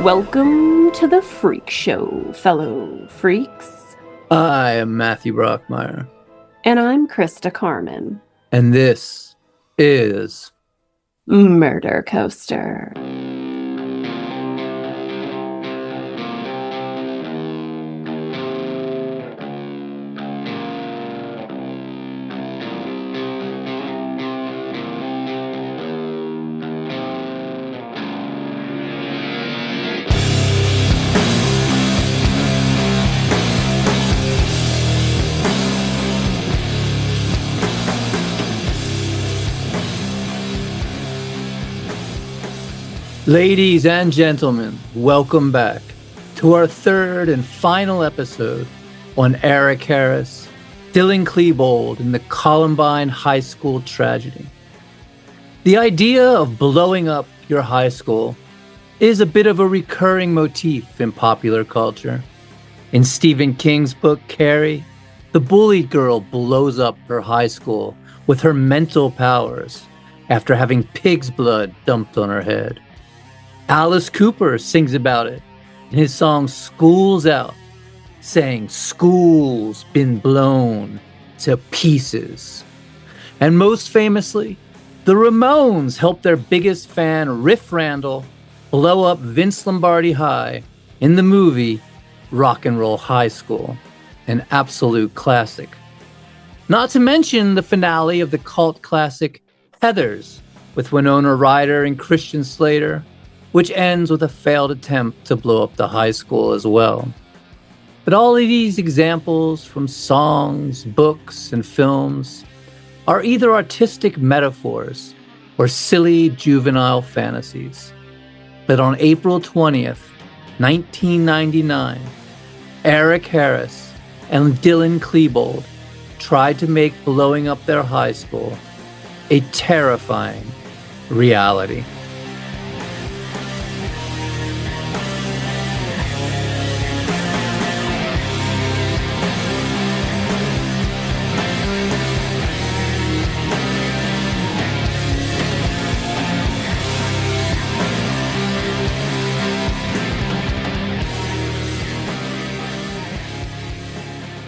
Welcome to the Freak Show, fellow freaks. I am Matthew Brockmeyer. And I'm Christa Carmen. And this is Murder Coaster. Ladies and gentlemen, welcome back to our third and final episode on Eric Harris, Dylan Klebold, and the Columbine High School tragedy. The idea of blowing up your high school is a bit of a recurring motif in popular culture. In Stephen King's book, Carrie, the bullied girl blows up her high school with her mental powers after having pig's blood dumped on her head. Alice Cooper sings about it in his song School's Out, saying, "School's been blown to pieces." And most famously, the Ramones helped their biggest fan, Riff Randall, blow up Vince Lombardi High in the movie Rock and Roll High School, an absolute classic. Not to mention the finale of the cult classic Heathers with Winona Ryder and Christian Slater, which ends with a failed attempt to blow up the high school as well. But all of these examples from songs, books, and films are either artistic metaphors or silly juvenile fantasies. But on April 20th, 1999, Eric Harris and Dylan Klebold tried to make blowing up their high school a terrifying reality.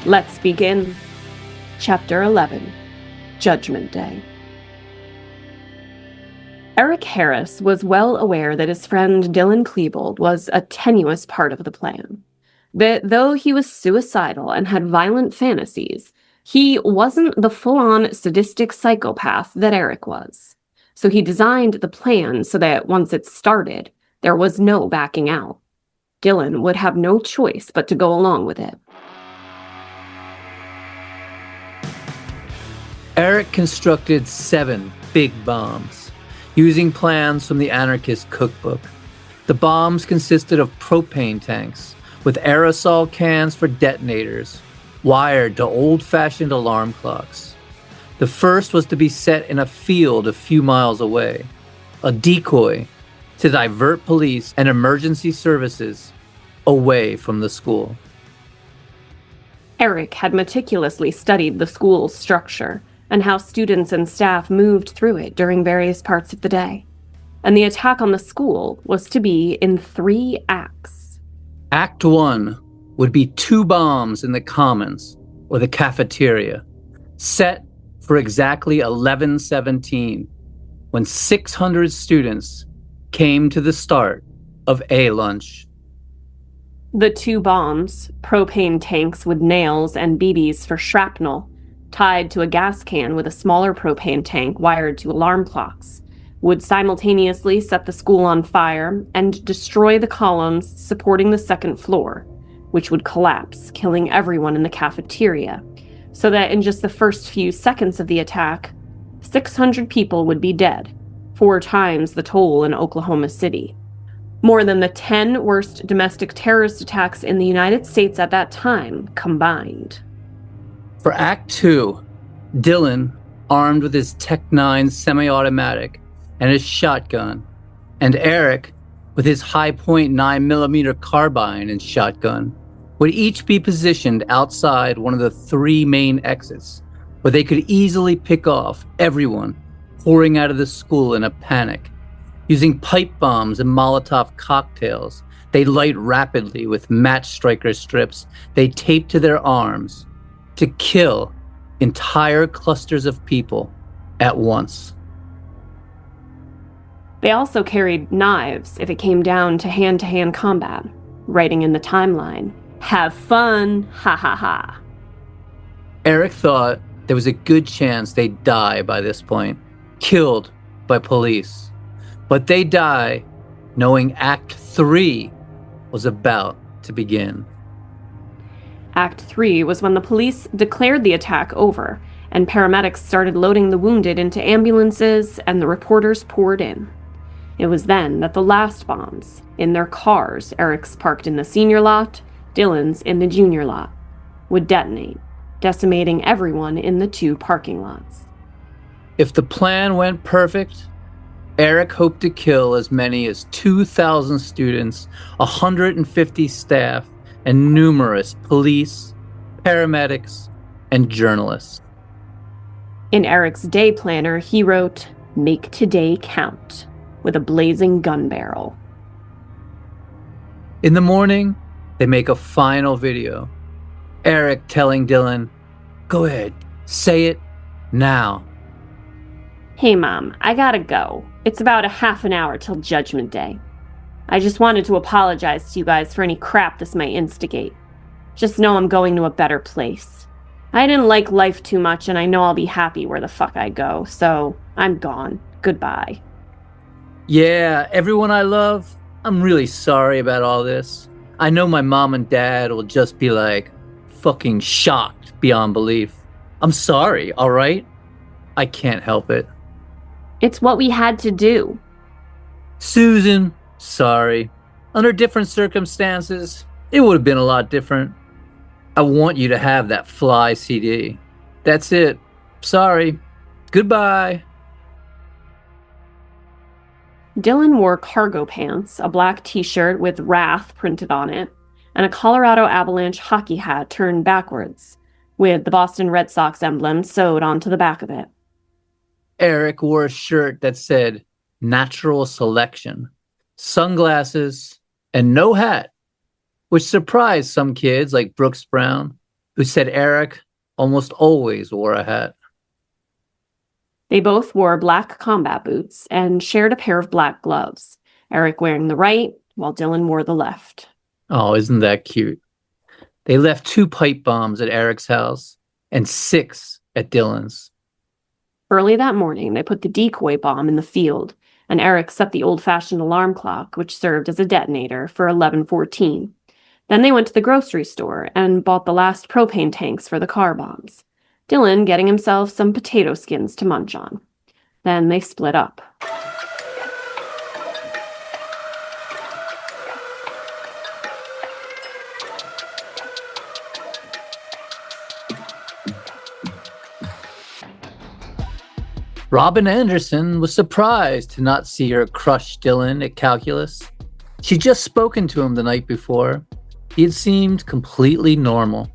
Let's begin. Chapter 11, Judgment Day. Eric Harris was well aware that his friend Dylan Klebold was a tenuous part of the plan. That though he was suicidal and had violent fantasies, he wasn't the full-on sadistic psychopath that Eric was. So he designed the plan so that once it started, there was no backing out. Dylan would have no choice but to go along with it. Eric constructed 7 big bombs, using plans from the anarchist cookbook. The bombs consisted of propane tanks with aerosol cans for detonators, wired to old-fashioned alarm clocks. The first was to be set in a field a few miles away, a decoy to divert police and emergency services away from the school. Eric had meticulously studied the school's structure and how students and staff moved through it during various parts of the day. And the attack on the school was to be in 3 acts. Act 1 would be 2 bombs in the commons or the cafeteria, set for exactly 11:17, when 600 students came to the start of A lunch. The 2 bombs, propane tanks with nails and BBs for shrapnel, tied to a gas can with a smaller propane tank wired to alarm clocks, would simultaneously set the school on fire and destroy the columns supporting the 2nd floor, which would collapse, killing everyone in the cafeteria, so that in just the first few seconds of the attack, 600 people would be dead, 4 times the toll in Oklahoma City. More than the 10 worst domestic terrorist attacks in the United States at that time combined. For Act 2, Dylan, armed with his Tech-9 semi-automatic and his shotgun, and Eric, with his Hi-Point 9mm carbine and shotgun, would each be positioned outside one of the 3 main exits, where they could easily pick off everyone pouring out of the school in a panic, using pipe bombs and Molotov cocktails They light rapidly with match striker strips they tape to their arms to kill entire clusters of people at once. They also carried knives if it came down to hand-to-hand combat, writing in the timeline, "Have fun, ha ha ha." Eric thought there was a good chance they'd die by this point, killed by police. But they die knowing Act 3 was about to begin. Act 3 was when the police declared the attack over, and paramedics started loading the wounded into ambulances and the reporters poured in. It was then that the last bombs, in their cars, Eric's parked in the senior lot, Dylan's in the junior lot, would detonate, decimating everyone in the two parking lots. If the plan went perfect, Eric hoped to kill as many as 2,000 students, 150 staff, and numerous police, paramedics, and journalists. In Eric's day planner, he wrote, "Make today count," with a blazing gun barrel. In the morning, they make a final video. Eric telling Dylan, "Go ahead, say it now." "Hey Mom, I gotta go. It's about a half an hour till Judgment Day. I just wanted to apologize to you guys for any crap this might instigate. Just know I'm going to a better place. I didn't like life too much and I know I'll be happy where the fuck I go, so I'm gone. Goodbye." Yeah, everyone I love, I'm really sorry about all this. I know my mom and dad will just be like, fucking shocked beyond belief. I'm sorry, all right? I can't help it. It's what we had to do. Susan, sorry. Under different circumstances, it would have been a lot different. I want you to have that Fly CD. That's it. Sorry. Goodbye. Dylan wore cargo pants, a black t-shirt with Wrath printed on it, and a Colorado Avalanche hockey hat turned backwards, with the Boston Red Sox emblem sewed onto the back of it. Eric wore a shirt that said Natural Selection, sunglasses, and no hat, which surprised some kids like Brooks Brown, who said Eric almost always wore a hat. They both wore black combat boots and shared a pair of black gloves, Eric wearing the right while Dylan wore the left. Oh, isn't that cute? They left 2 pipe bombs at Eric's house and 6 at Dylan's. Early that morning, they put the decoy bomb in the field, and Eric set the old-fashioned alarm clock, which served as a detonator, for 11:14. Then they went to the grocery store and bought the last propane tanks for the car bombs, Dylan getting himself some potato skins to munch on. Then they split up. Robin Anderson was surprised to not see her crush Dylan at calculus. She'd just spoken to him the night before. He had seemed completely normal.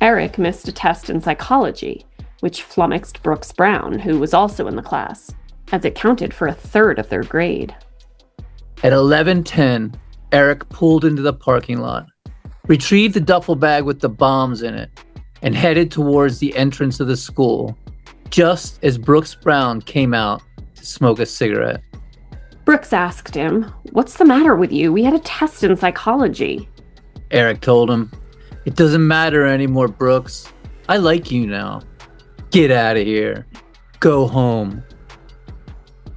Eric missed a test in psychology, which flummoxed Brooks Brown, who was also in the class, as it counted for a third of their grade. At 11:10, Eric pulled into the parking lot, retrieved the duffel bag with the bombs in it, and headed towards the entrance of the school, just as Brooks Brown came out to smoke a cigarette. Brooks asked him, "What's the matter with you? We had a test in psychology." Eric told him, "It doesn't matter anymore, Brooks. I like you now. Get out of here. Go home."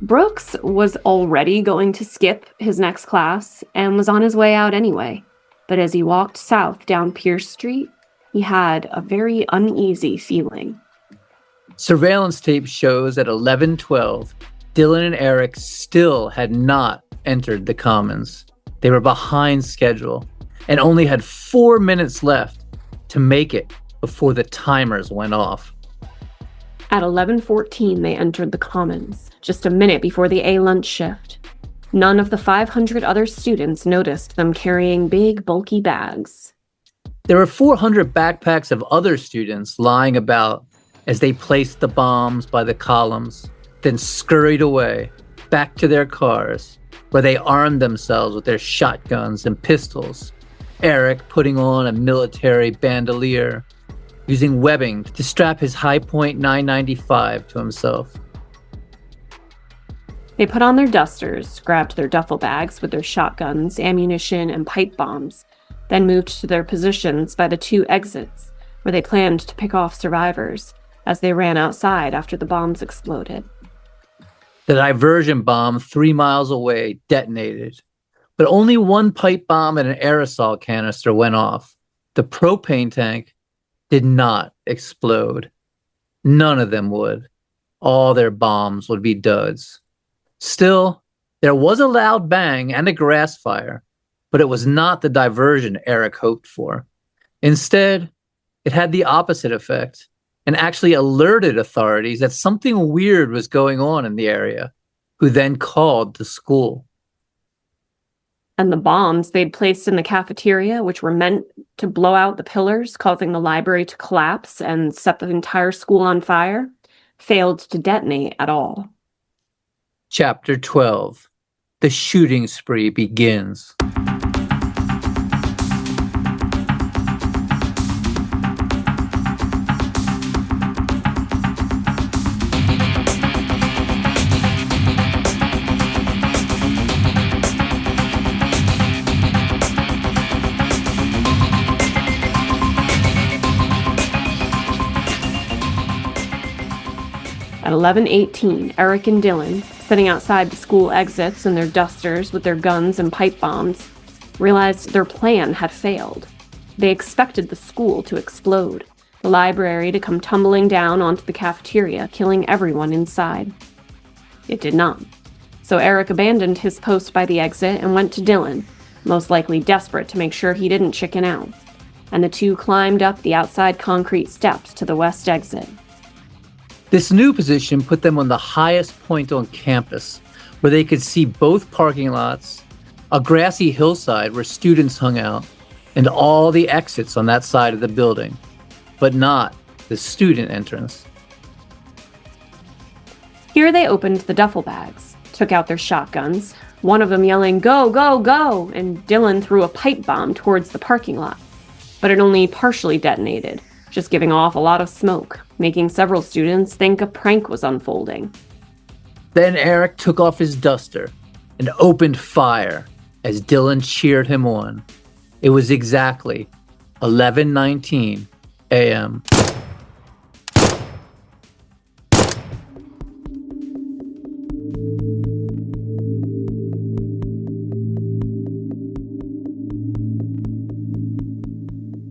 Brooks was already going to skip his next class and was on his way out anyway. But as he walked south down Pierce Street, he had a very uneasy feeling. Surveillance tape shows at 11:12, Dylan and Eric still had not entered the Commons. They were behind schedule and only had 4 minutes left to make it before the timers went off. At 11:14, they entered the Commons, just a minute before the A lunch shift. None of the 500 other students noticed them carrying big, bulky bags. There were 400 backpacks of other students lying about as they placed the bombs by the columns, then scurried away, back to their cars, where they armed themselves with their shotguns and pistols. Eric putting on a military bandolier, using webbing to strap his Hi-Point 995 to himself. They put on their dusters, grabbed their duffel bags with their shotguns, ammunition, and pipe bombs, then moved to their positions by the 2 exits, where they planned to pick off survivors as they ran outside after the bombs exploded. The diversion bomb 3 miles away detonated, but only 1 pipe bomb and an aerosol canister went off. The propane tank did not explode. None of them would. All their bombs would be duds. Still, there was a loud bang and a grass fire, but it was not the diversion Eric hoped for. Instead, it had the opposite effect and actually alerted authorities that something weird was going on in the area, who then called the school. And the bombs they'd placed in the cafeteria, which were meant to blow out the pillars, causing the library to collapse and set the entire school on fire, failed to detonate at all. Chapter 12. The shooting spree begins. At 11:18, Eric and Dylan, sitting outside the school exits in their dusters with their guns and pipe bombs, realized their plan had failed. They expected the school to explode, the library to come tumbling down onto the cafeteria, killing everyone inside. It did not. So Eric abandoned his post by the exit and went to Dylan, most likely desperate to make sure he didn't chicken out, and the 2 climbed up the outside concrete steps to the west exit. This new position put them on the highest point on campus, where they could see both parking lots, a grassy hillside where students hung out, and all the exits on that side of the building, but not the student entrance. Here they opened the duffel bags, took out their shotguns, one of them yelling, "Go, go, go!" and Dylan threw a pipe bomb towards the parking lot. But it only partially detonated, just giving off a lot of smoke, making several students think a prank was unfolding. Then Eric took off his duster and opened fire as Dylan cheered him on. It was exactly 11:19 a.m.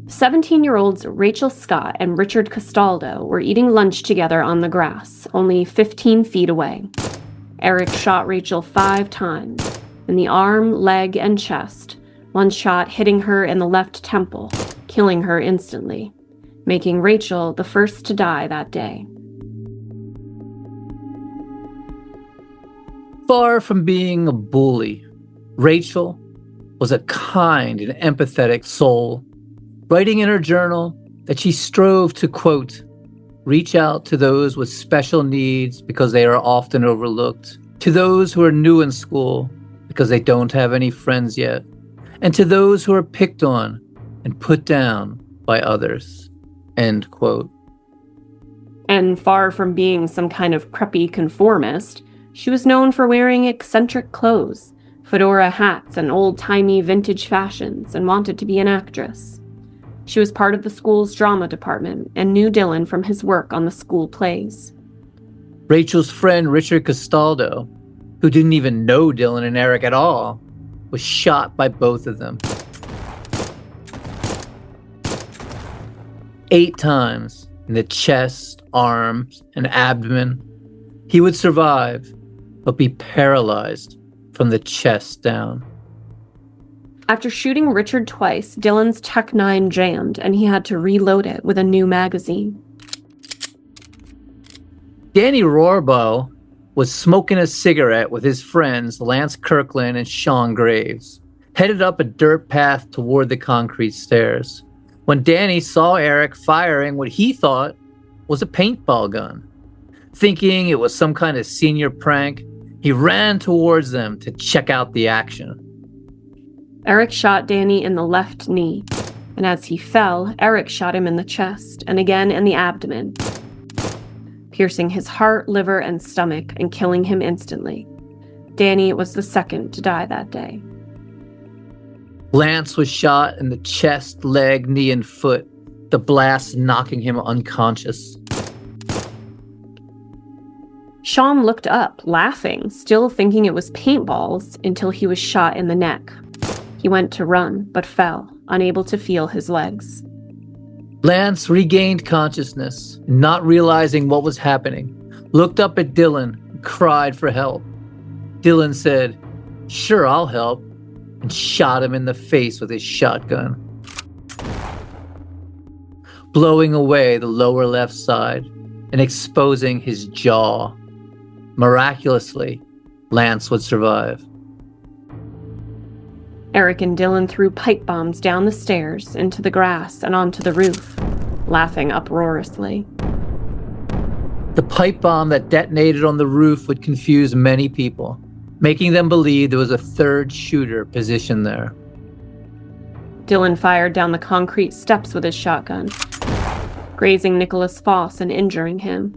"17-year-olds Rachel Scott and Richard Castaldo were eating lunch together on the grass, only 15 feet away. Eric shot Rachel 5 times, in the arm, leg, and chest, one shot hitting her in the left temple, killing her instantly, making Rachel the first to die that day. Far from being a bully, Rachel was a kind and empathetic soul, writing in her journal that she strove to, quote, reach out to those with special needs because they are often overlooked, to those who are new in school because they don't have any friends yet, and to those who are picked on and put down by others, end quote. And far from being some kind of preppy conformist, she was known for wearing eccentric clothes, fedora hats, and old-timey vintage fashions, and wanted to be an actress. She was part of the school's drama department and knew Dylan from his work on the school plays. Rachel's friend Richard Castaldo, who didn't even know Dylan and Eric at all, was shot by both of them. 8 times in the chest, arms, and abdomen. He would survive, but be paralyzed from the chest down. After shooting Richard twice, Dylan's Tech 9 jammed, and he had to reload it with a new magazine. Danny Rohrbaugh was smoking a cigarette with his friends Lance Kirkland and Sean Graves, headed up a dirt path toward the concrete stairs, when Danny saw Eric firing what he thought was a paintball gun. Thinking it was some kind of senior prank, He ran towards them to check out the action. Eric shot Danny in the left knee, and as he fell, Eric shot him in the chest and again in the abdomen, piercing his heart, liver, and stomach and killing him instantly. Danny was the second to die that day. Lance was shot in the chest, leg, knee, and foot, the blast knocking him unconscious. Sean looked up, laughing, still thinking it was paintballs, until he was shot in the neck. He went to run, but fell, unable to feel his legs. Lance regained consciousness, not realizing what was happening, looked up at Dylan and cried for help. Dylan said, "Sure, I'll help," and shot him in the face with his shotgun, blowing away the lower left side and exposing his jaw. Miraculously, Lance would survive. Eric and Dylan threw pipe bombs down the stairs, into the grass, and onto the roof, laughing uproariously. The pipe bomb that detonated on the roof would confuse many people, making them believe there was a third shooter positioned there. Dylan fired down the concrete steps with his shotgun, grazing Nicholas Foss and injuring him.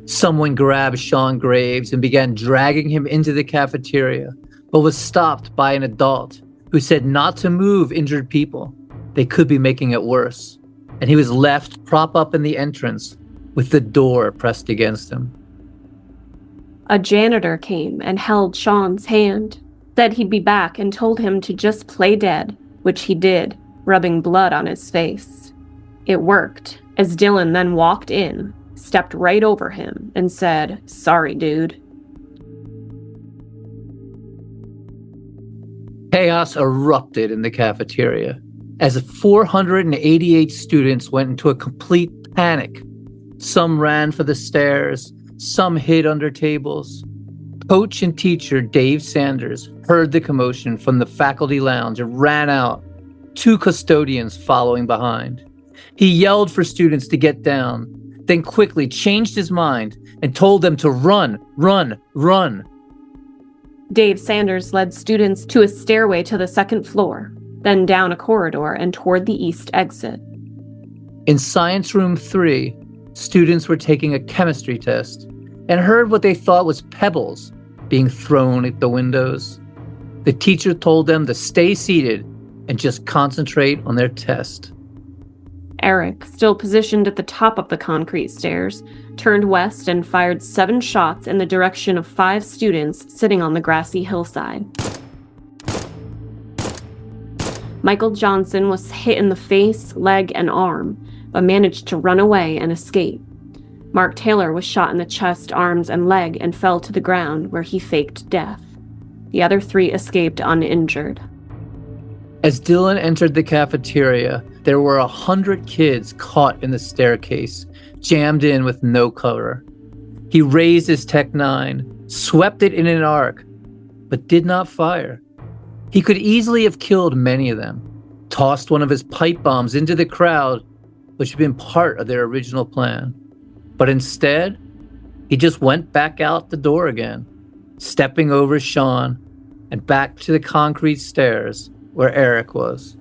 Someone grabbed Sean Graves and began dragging him into the cafeteria, but was stopped by an adult who said not to move injured people. They could be making it worse. And he was left prop up in the entrance with the door pressed against him. A janitor came and held Sean's hand, said he'd be back, and told him to just play dead, which he did, rubbing blood on his face. It worked, as Dylan then walked in, stepped right over him, and said, "Sorry, dude." Chaos erupted in the cafeteria as 488 students went into a complete panic. Some ran for the stairs, some hid under tables. Coach and teacher Dave Sanders heard the commotion from the faculty lounge and ran out, 2 custodians following behind. He yelled for students to get down, then quickly changed his mind and told them to run, run, run. Dave Sanders led students to a stairway to the second floor, then down a corridor and toward the east exit. In Science Room 3, students were taking a chemistry test and heard what they thought was pebbles being thrown at the windows. The teacher told them to stay seated and just concentrate on their test. Eric, still positioned at the top of the concrete stairs, turned west and fired 7 shots in the direction of 5 students sitting on the grassy hillside. Michael Johnson was hit in the face, leg, and arm, but managed to run away and escape. Mark Taylor was shot in the chest, arms, and leg and fell to the ground, where he faked death. The other 3 escaped uninjured. As Dylan entered the cafeteria, there were 100 kids caught in the staircase, jammed in with no cover. He raised his Tech-9, swept it in an arc, but did not fire. He could easily have killed many of them, tossed one of his pipe bombs into the crowd, which had been part of their original plan. But instead, he just went back out the door again, stepping over Sean and back to the concrete stairs where Eric was.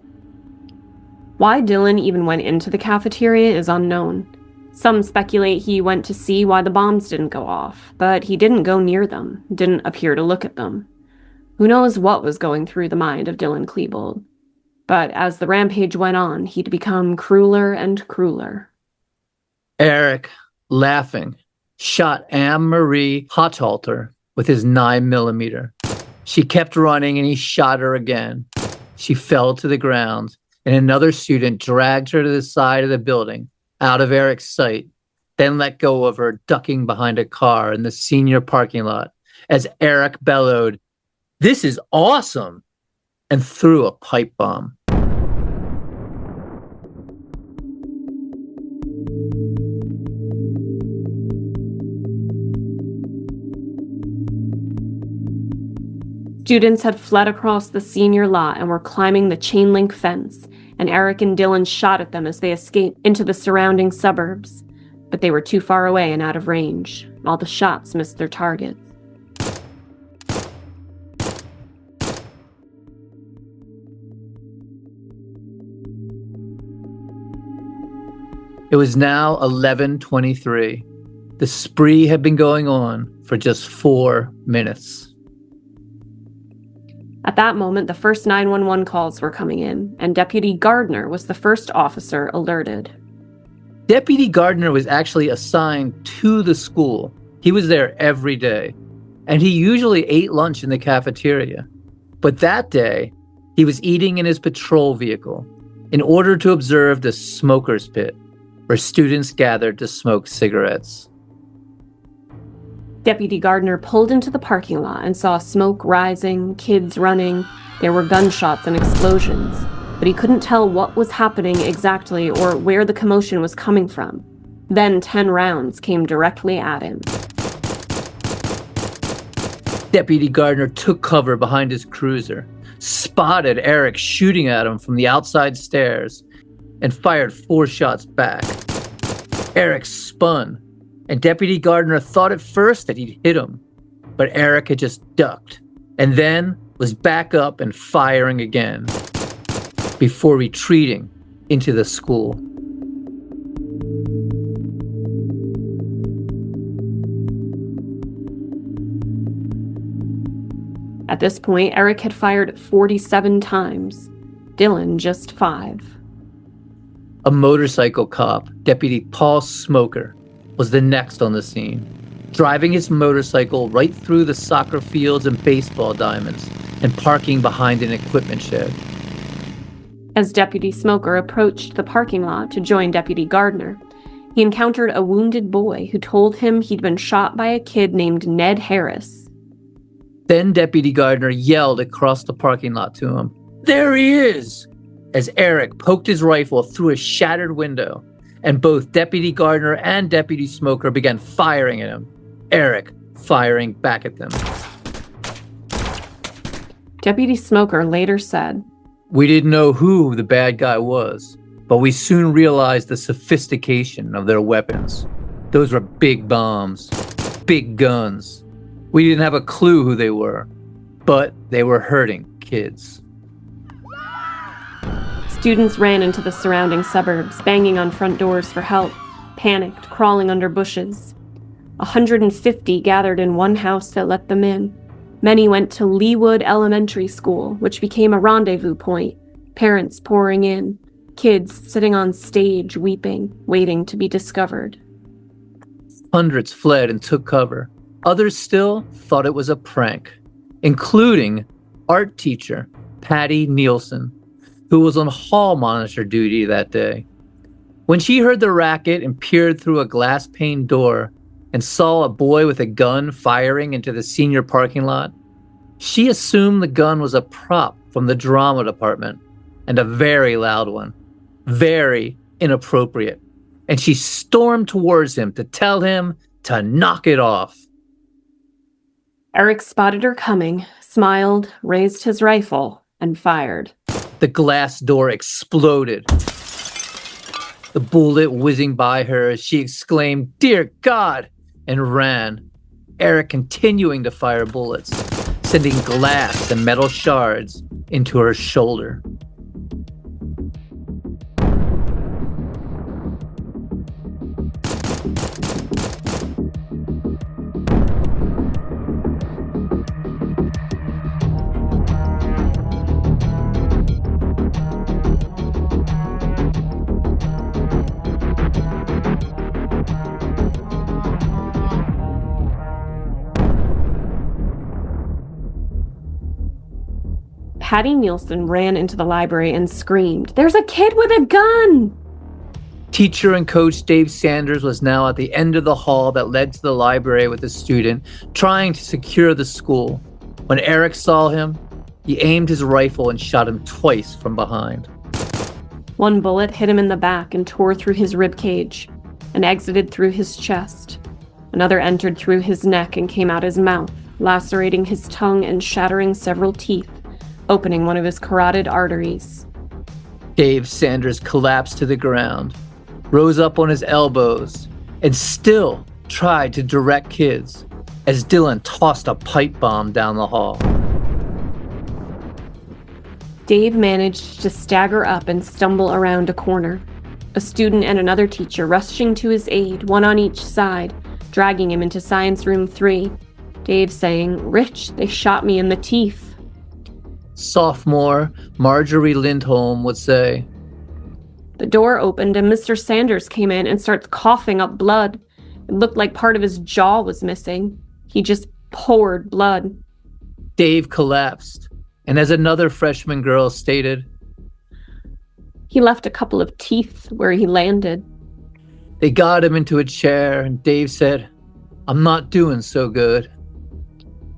Why Dylan even went into the cafeteria is unknown. Some speculate he went to see why the bombs didn't go off, but he didn't go near them, didn't appear to look at them. Who knows what was going through the mind of Dylan Klebold. But as the rampage went on, he'd become crueler and crueler. Eric, laughing, shot Anne-Marie Hothalter with his 9mm. She kept running and he shot her again. She fell to the ground, and another student dragged her to the side of the building, out of Eric's sight, then let go of her, ducking behind a car in the senior parking lot as Eric bellowed, "This is awesome!" and threw a pipe bomb. Students had fled across the senior lot and were climbing the chain link fence, and Eric and Dylan shot at them as they escaped into the surrounding suburbs. But they were too far away and out of range. All the shots missed their targets. It was now 11:23. The spree had been going on for just 4 minutes. At that moment, the first 911 calls were coming in, and Deputy Gardner was the first officer alerted. Deputy Gardner was actually assigned to the school. He was there every day, and he usually ate lunch in the cafeteria. But that day, he was eating in his patrol vehicle in order to observe the smoker's pit, where students gathered to smoke cigarettes. Deputy Gardner pulled into the parking lot and saw smoke rising, kids running. There were gunshots and explosions, but he couldn't tell what was happening exactly or where the commotion was coming from. Then 10 rounds came directly at him. Deputy Gardner took cover behind his cruiser, spotted Eric shooting at him from the outside stairs, and fired 4 shots back. Eric spun, and Deputy Gardner thought at first that he'd hit him, but Eric had just ducked, and then was back up and firing again, before retreating into the school. At this point, Eric had fired 47 times, Dylan just 5. A motorcycle cop, Deputy Paul Smoker, was the next on the scene, driving his motorcycle right through the soccer fields and baseball diamonds and parking behind an equipment shed. As Deputy Smoker approached the parking lot to join Deputy Gardner, he encountered a wounded boy who told him he'd been shot by a kid named Ned Harris. Then Deputy Gardner yelled across the parking lot to him, "There he is!" as Eric poked his rifle through a shattered window, and both Deputy Gardner and Deputy Smoker began firing at him, Eric firing back at them. Deputy Smoker later said, "We didn't know who the bad guy was, but we soon realized the sophistication of their weapons. Those were big bombs, big guns. We didn't have a clue who they were, but they were hurting kids." Students ran into the surrounding suburbs, banging on front doors for help, panicked, crawling under bushes. 150 gathered in one house that let them in. Many went to Leawood Elementary School, which became a rendezvous point, parents pouring in, kids sitting on stage weeping, waiting to be discovered. Hundreds fled and took cover. Others still thought it was a prank, including art teacher Patty Nielsen, who was on hall monitor duty that day. When she heard the racket and peered through a glass-paned door and saw a boy with a gun firing into the senior parking lot, she assumed the gun was a prop from the drama department, and a very loud one, very inappropriate, and she stormed towards him to tell him to knock it off. Eric spotted her coming, smiled, raised his rifle, and fired. The glass door exploded. The bullet whizzing by her as she exclaimed, "Dear God!" and ran, Eric continuing to fire bullets, sending glass and metal shards into her shoulder. Patty Nielsen ran into the library and screamed, "There's a kid with a gun!" Teacher and coach Dave Sanders was now at the end of the hall that led to the library with a student trying to secure the school. When Eric saw him, he aimed his rifle and shot him twice from behind. One bullet hit him in the back and tore through his rib cage and exited through his chest. Another entered through his neck and came out his mouth, lacerating his tongue and shattering several teeth, opening one of his carotid arteries. Dave Sanders collapsed to the ground, rose up on his elbows, and still tried to direct kids as Dylan tossed a pipe bomb down the hall. Dave managed to stagger up and stumble around a corner. A student and another teacher rushing to his aid, one on each side, dragging him into Science Room 3. Dave saying, "Rich, they shot me in the teeth." Sophomore Marjorie Lindholm would say. The door opened and Mr. Sanders came in and starts coughing up blood. It looked like part of his jaw was missing. He just poured blood. Dave collapsed, and as another freshman girl stated, he left a couple of teeth where he landed. They got him into a chair, and Dave said, "I'm not doing so good."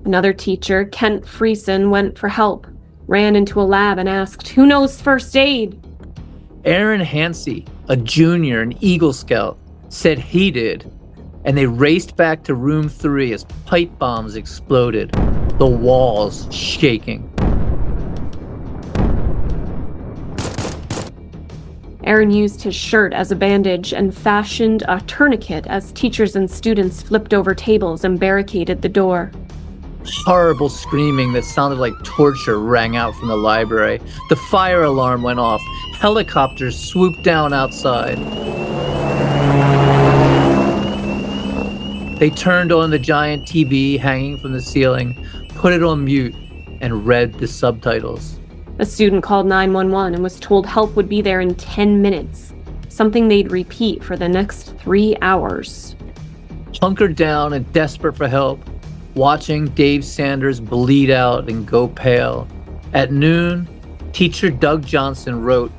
Another teacher, Kent Friesen, went for help, ran into a lab and asked, "Who knows first aid?" Aaron Hansey, a junior and Eagle Scout, said he did, and they raced back to room 3 as pipe bombs exploded, the walls shaking. Aaron used his shirt as a bandage and fashioned a tourniquet as teachers and students flipped over tables and barricaded the door. Horrible screaming that sounded like torture rang out from the library. The fire alarm went off. Helicopters swooped down outside. They turned on the giant TV hanging from the ceiling, put it on mute, and read the subtitles. A student called 911 and was told help would be there in 10 minutes, something they'd repeat for the next 3 hours. Hunkered down and desperate for help, watching Dave Sanders bleed out and go pale. At noon, teacher Doug Johnson wrote,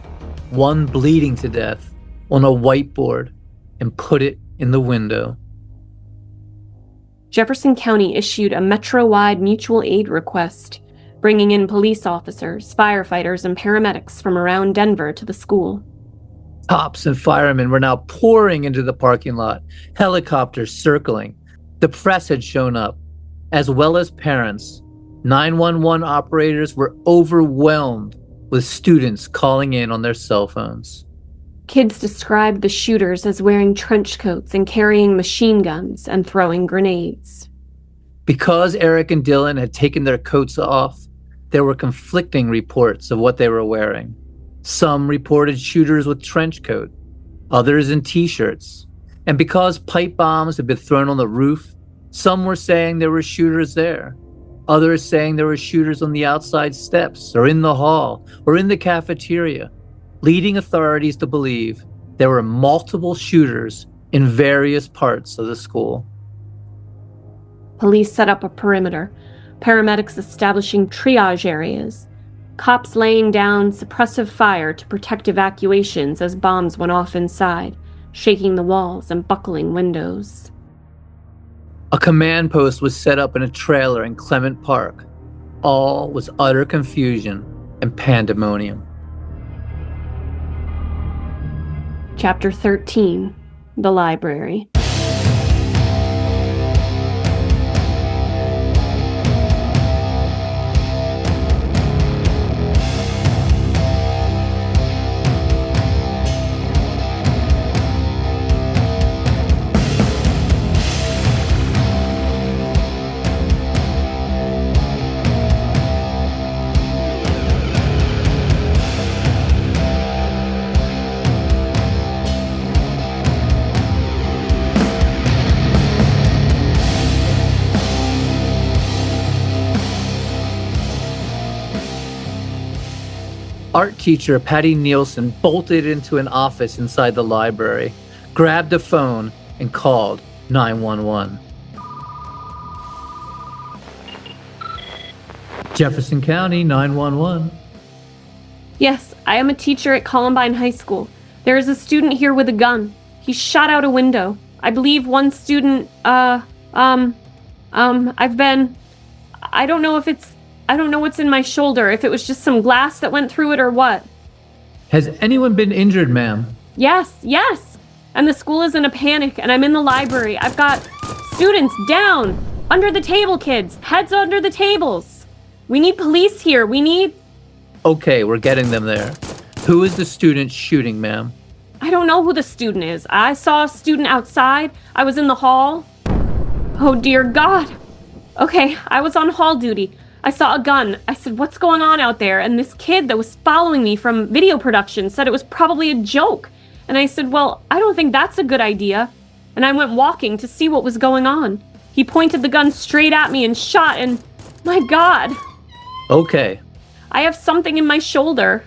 "One bleeding to death," on a whiteboard and put it in the window. Jefferson County issued a metro-wide mutual aid request, bringing in police officers, firefighters, and paramedics from around Denver to the school. Cops and firemen were now pouring into the parking lot, helicopters circling. The press had shown up, as well as parents. 911 operators were overwhelmed with students calling in on their cell phones. Kids described the shooters as wearing trench coats and carrying machine guns and throwing grenades. Because Eric and Dylan had taken their coats off, there were conflicting reports of what they were wearing. Some reported shooters with trench coat, others in t-shirts. And because pipe bombs had been thrown on the roof, some were saying there were shooters there. Others saying there were shooters on the outside steps or in the hall or in the cafeteria, leading authorities to believe there were multiple shooters in various parts of the school. Police set up a perimeter, paramedics establishing triage areas, cops laying down suppressive fire to protect evacuations as bombs went off inside, shaking the walls and buckling windows. A command post was set up in a trailer in Clement Park. All was utter confusion and pandemonium. Chapter 13, The Library. Art teacher Patty Nielsen bolted into an office inside the library, grabbed a phone, and called 911. Jefferson County 911. Yes, I am a teacher at Columbine High School. There is a student here with a gun. He shot out a window. I believe one student, I don't know what's in my shoulder, if it was just some glass that went through it or what. Has anyone been injured, ma'am? Yes. And the school is in a panic, and I'm in the library. I've got students down, under the table, kids, heads under the tables. We need police here. Okay, we're getting them there. Who is the student shooting, ma'am? I don't know who the student is. I saw a student outside. I was in the hall. Oh, dear God. Okay, I was on hall duty. I saw a gun. I said, "What's going on out there?" And this kid that was following me from video production said it was probably a joke. And I said, well, I don't think that's a good idea. And I went walking to see what was going on. He pointed the gun straight at me and shot, and my God. Okay. I have something in my shoulder.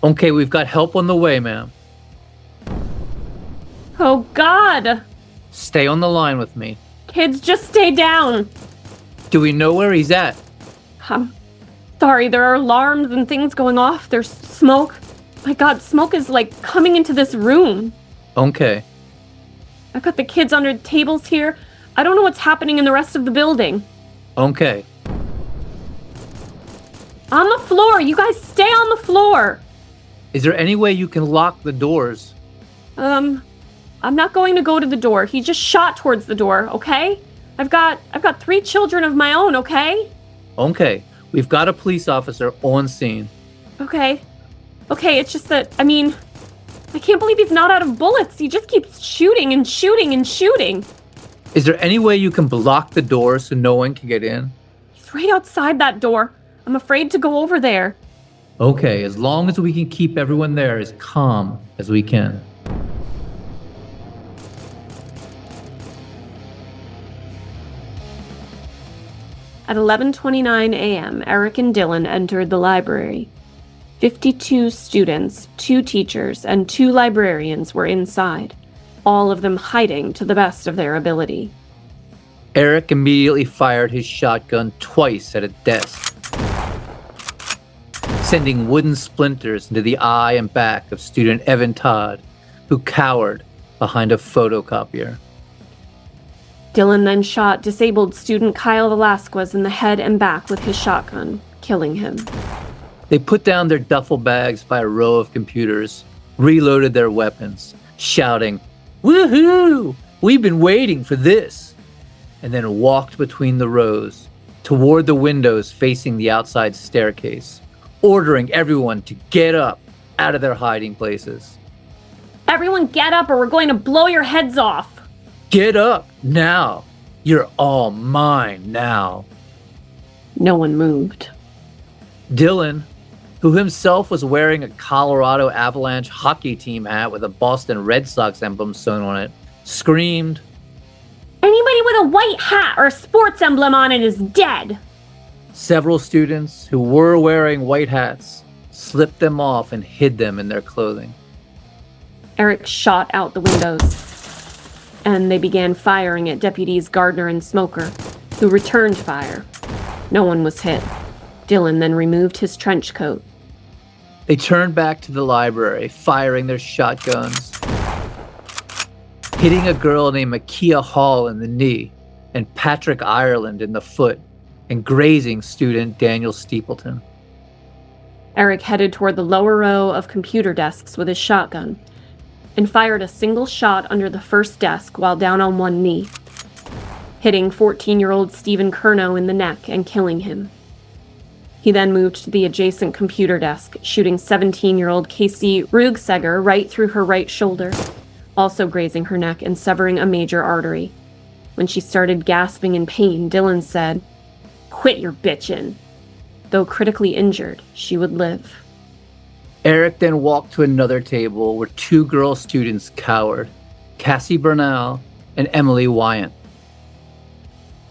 Okay, we've got help on the way, ma'am. Oh, God. Stay on the line with me. Kids, just stay down. Do we know where he's at? Sorry, there are alarms and things going off. There's smoke. My God, smoke is like coming into this room. Okay. I've got the kids under tables here. I don't know what's happening in the rest of the building. Okay. On the floor. You guys stay on the floor. Is there any way you can lock the doors? I'm not going to go to the door. He just shot towards the door, okay? I've got 3 children of my own, okay? Okay. We've got a police officer on scene. Okay, it's just that, I can't believe he's not out of bullets. He just keeps shooting and shooting and shooting. Is there any way you can block the door so no one can get in? He's right outside that door. I'm afraid to go over there. Okay, as long as we can keep everyone there as calm as we can. At 11:29 a.m., Eric and Dylan entered the library. 52 students, 2 teachers, and 2 librarians were inside, all of them hiding to the best of their ability. Eric immediately fired his shotgun twice at a desk, sending wooden splinters into the eye and back of student Evan Todd, who cowered behind a photocopier. Dylan then shot disabled student Kyle Velasquez in the head and back with his shotgun, killing him. They put down their duffel bags by a row of computers, reloaded their weapons, shouting, "Woohoo! We've been waiting for this!" and then walked between the rows, toward the windows facing the outside staircase, ordering everyone to get up out of their hiding places. Everyone get up or we're going to blow your heads off! Get up now! You're all mine now. No one moved. Dylan, who himself was wearing a Colorado Avalanche hockey team hat with a Boston Red Sox emblem sewn on it, screamed, Anybody with a white hat or a sports emblem on it is dead! Several students who were wearing white hats slipped them off and hid them in their clothing. Eric shot out the windows, and they began firing at deputies Gardner and Smoker, who returned fire. No one was hit. Dylan then removed his trench coat. They turned back to the library, firing their shotguns, hitting a girl named Makia Hall in the knee and Patrick Ireland in the foot, and grazing student Daniel Steepleton. Eric headed toward the lower row of computer desks with his shotgun and fired a single shot under the first desk while down on one knee, hitting 14-year-old Stephen Curnow in the neck and killing him. He then moved to the adjacent computer desk, shooting 17-year-old Casey Rugseger right through her right shoulder, also grazing her neck and severing a major artery. When she started gasping in pain, Dylan said, "Quit your bitchin'." Though critically injured, she would live. Eric then walked to another table where 2 girl students cowered, Cassie Bernal and Emily Wyant.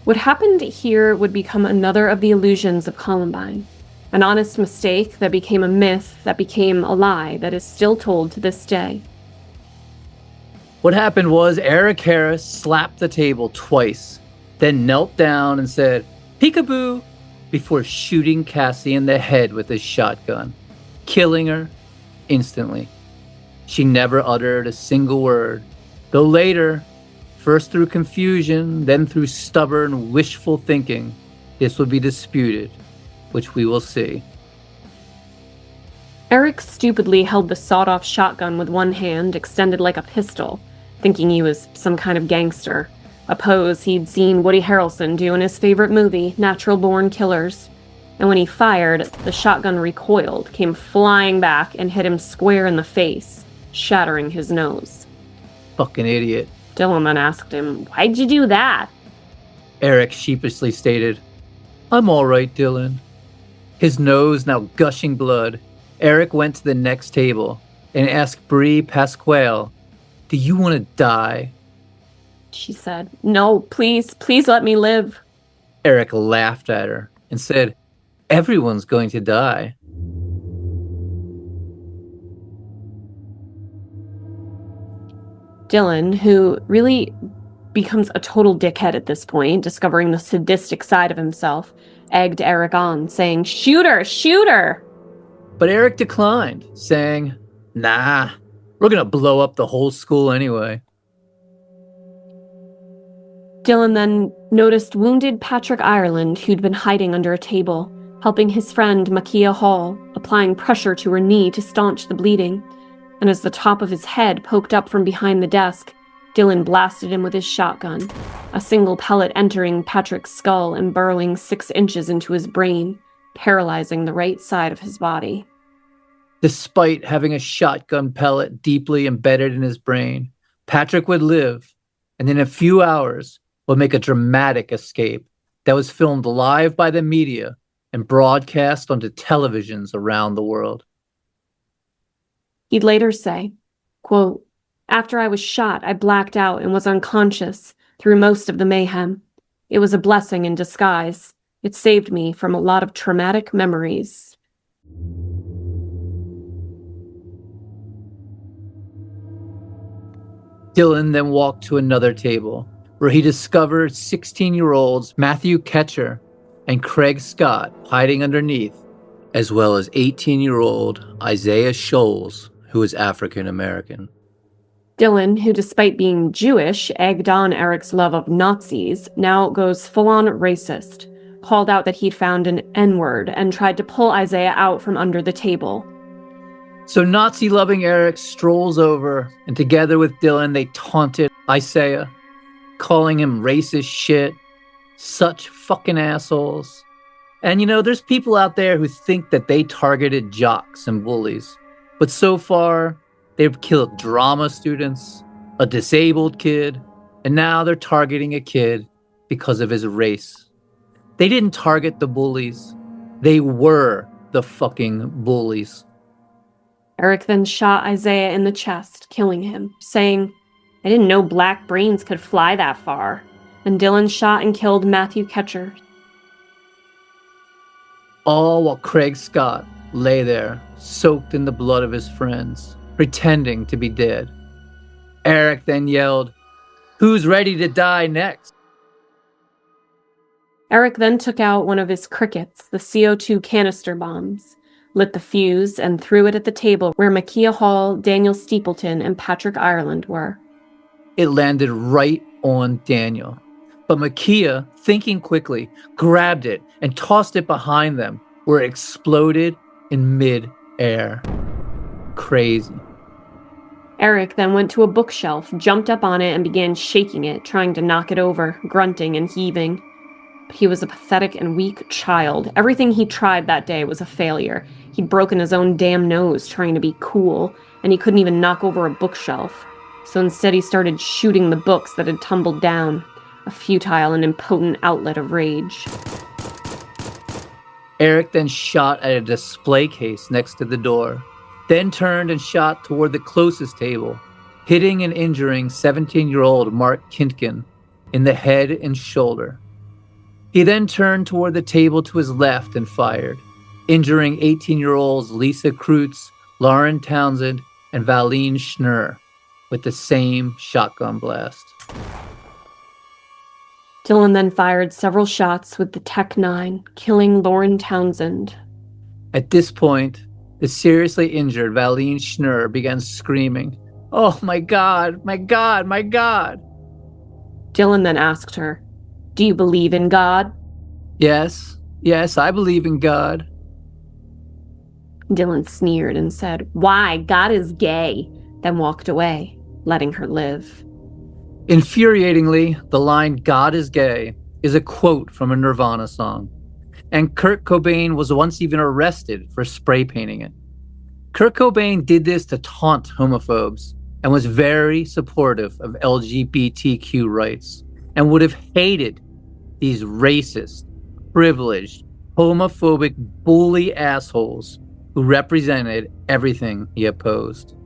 What happened here would become another of the illusions of Columbine, an honest mistake that became a myth, that became a lie that is still told to this day. What happened was Eric Harris slapped the table twice, then knelt down and said, "Peekaboo," before shooting Cassie in the head with his shotgun, killing her instantly. She never uttered a single word, though later, first through confusion, then through stubborn, wishful thinking, this would be disputed, which we will see. Eric stupidly held the sawed-off shotgun with one hand, extended like a pistol, thinking he was some kind of gangster, a pose he'd seen Woody Harrelson do in his favorite movie, Natural Born Killers. And when he fired, the shotgun recoiled, came flying back, and hit him square in the face, shattering his nose. Fucking idiot. Dylan then asked him, "Why'd you do that?" Eric sheepishly stated, "I'm all right, Dylan." His nose now gushing blood, Eric went to the next table, and asked Bree Pasquale, "Do you want to die?" She said, "No, please let me live." Eric laughed at her and said, "Everyone's going to die." Dylan, who really becomes a total dickhead at this point, discovering the sadistic side of himself, egged Eric on, saying, "Shoot her, shoot her!" But Eric declined, saying, "Nah, we're going to blow up the whole school anyway." Dylan then noticed wounded Patrick Ireland, who'd been hiding under a table, helping his friend Makia Hall, applying pressure to her knee to staunch the bleeding. And as the top of his head poked up from behind the desk, Dylan blasted him with his shotgun, a single pellet entering Patrick's skull and burrowing 6 inches into his brain, paralyzing the right side of his body. Despite having a shotgun pellet deeply embedded in his brain, Patrick would live, and in a few hours would make a dramatic escape that was filmed live by the media and broadcast onto televisions around the world. He'd later say, quote, "After I was shot, I blacked out and was unconscious through most of the mayhem. It was a blessing in disguise. It saved me from a lot of traumatic memories." Dylan then walked to another table, where he discovered 16-year-olds Matthew Ketcher and Craig Scott hiding underneath, as well as 18-year-old Isaiah Scholes, who is African American. Dylan, who despite being Jewish, egged on Eric's love of Nazis, now goes full-on racist, called out that he'd found an N-word and tried to pull Isaiah out from under the table. So Nazi-loving Eric strolls over, and together with Dylan, they taunted Isaiah, calling him racist shit, such fucking assholes. And there's people out there who think that they targeted jocks and bullies. But so far, they've killed drama students, a disabled kid, and now they're targeting a kid because of his race. They didn't target the bullies. They were the fucking bullies. Eric then shot Isaiah in the chest, killing him, saying, "I didn't know black brains could fly that far." And Dylan shot and killed Matthew Ketcher. All while Craig Scott lay there, soaked in the blood of his friends, pretending to be dead. Eric then yelled, "Who's ready to die next?" Eric then took out one of his crickets, the CO2 canister bombs, lit the fuse, and threw it at the table where Makia Hall, Daniel Steepleton, and Patrick Ireland were. It landed right on Daniel. But Makia, thinking quickly, grabbed it and tossed it behind them, where it exploded in mid-air. Crazy. Eric then went to a bookshelf, jumped up on it, and began shaking it, trying to knock it over, grunting and heaving. But he was a pathetic and weak child. Everything he tried that day was a failure. He'd broken his own damn nose trying to be cool, and he couldn't even knock over a bookshelf. So instead he started shooting the books that had tumbled down, a futile and impotent outlet of rage. Eric then shot at a display case next to the door, then turned and shot toward the closest table, hitting and injuring 17-year-old Mark Kintkin in the head and shoulder. He then turned toward the table to his left and fired, injuring 18-year-olds Lisa Kreutz, Lauren Townsend, and Valine Schnurr with the same shotgun blast. Dylan then fired several shots with the Tech-9, killing Lauren Townsend. At this point, the seriously injured Valine Schnurr began screaming, "Oh my God, my God, my God!" Dylan then asked her, "Do you believe in God?" Yes, I believe in God." Dylan sneered and said, "Why? God is gay," then walked away, letting her live. Infuriatingly, the line "God is gay" is a quote from a Nirvana song, and Kurt Cobain was once even arrested for spray painting it. Kurt Cobain did this to taunt homophobes and was very supportive of LGBTQ rights and would have hated these racist, privileged, homophobic, bully assholes who represented everything he opposed.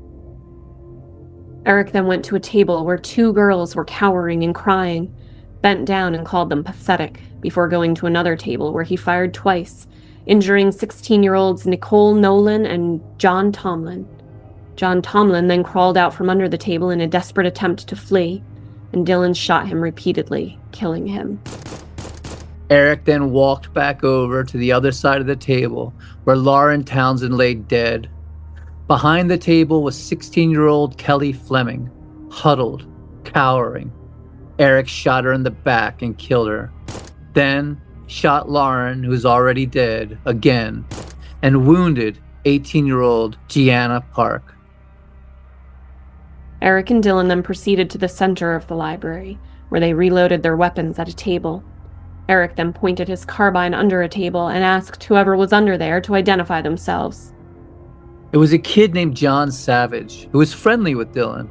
Eric then went to a table where 2 girls were cowering and crying, bent down and called them pathetic, before going to another table where he fired twice, injuring 16-year-olds Nicole Nolan and John Tomlin. John Tomlin then crawled out from under the table in a desperate attempt to flee, and Dylan shot him repeatedly, killing him. Eric then walked back over to the other side of the table where Lauren Townsend lay dead. Behind the table was 16-year-old Kelly Fleming, huddled, cowering. Eric shot her in the back and killed her. Then shot Lauren, who's already dead, again, and wounded 18-year-old Gianna Park. Eric and Dylan then proceeded to the center of the library, where they reloaded their weapons at a table. Eric then pointed his carbine under a table and asked whoever was under there to identify themselves. It was a kid named John Savage, who was friendly with Dylan,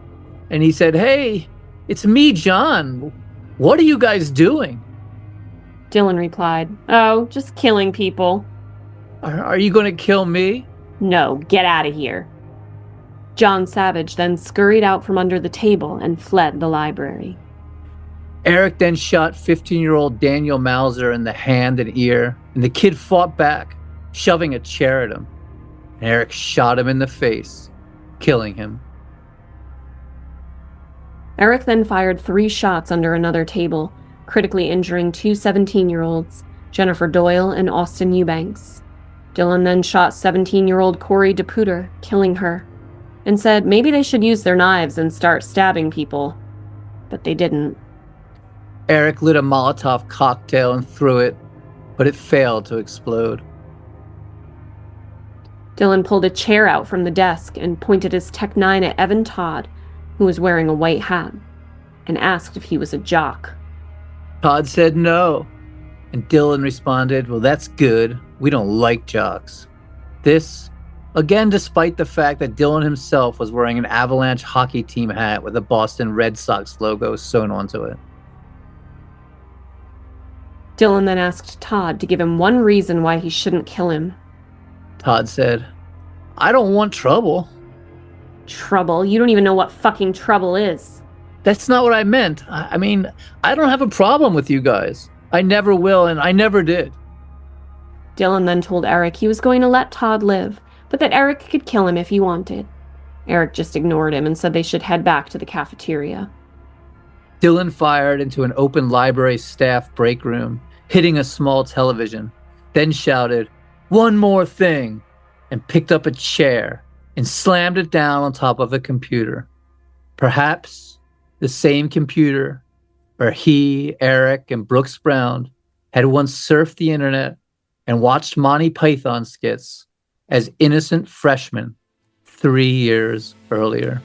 and he said, "Hey, it's me, John. What are you guys doing?" Dylan replied, "Oh, just killing people." Are you going to kill me?" "No, get out of here." John Savage then scurried out from under the table and fled the library. Eric then shot 15-year-old Daniel Mauser in the hand and ear, and the kid fought back, shoving a chair at him. Eric shot him in the face, killing him. Eric then fired 3 shots under another table, critically injuring 2 17-year-olds, Jennifer Doyle and Austin Eubanks. Dylan then shot 17-year-old Corey DePuter, killing her, and said maybe they should use their knives and start stabbing people. But they didn't. Eric lit a Molotov cocktail and threw it, but it failed to explode. Dylan pulled a chair out from the desk and pointed his Tech 9 at Evan Todd, who was wearing a white hat, and asked if he was a jock. Todd said no, and Dylan responded, "Well, that's good. We don't like jocks." This, again, despite the fact that Dylan himself was wearing an Avalanche hockey team hat with a Boston Red Sox logo sewn onto it. Dylan then asked Todd to give him one reason why he shouldn't kill him. Todd said, "I don't want trouble." Trouble? You don't even know what fucking trouble is. That's not what I meant. I mean, I don't have a problem with you guys. I never will, and I never did. Dylan then told Eric he was going to let Todd live, but that Eric could kill him if he wanted. Eric just ignored him and said they should head back to the cafeteria. Dylan fired into an open library staff break room, hitting a small television, then shouted, "One more thing," and picked up a chair and slammed it down on top of a computer. Perhaps the same computer where he, Eric, and Brooks Brown had once surfed the internet and watched Monty Python skits as innocent freshmen 3 years earlier.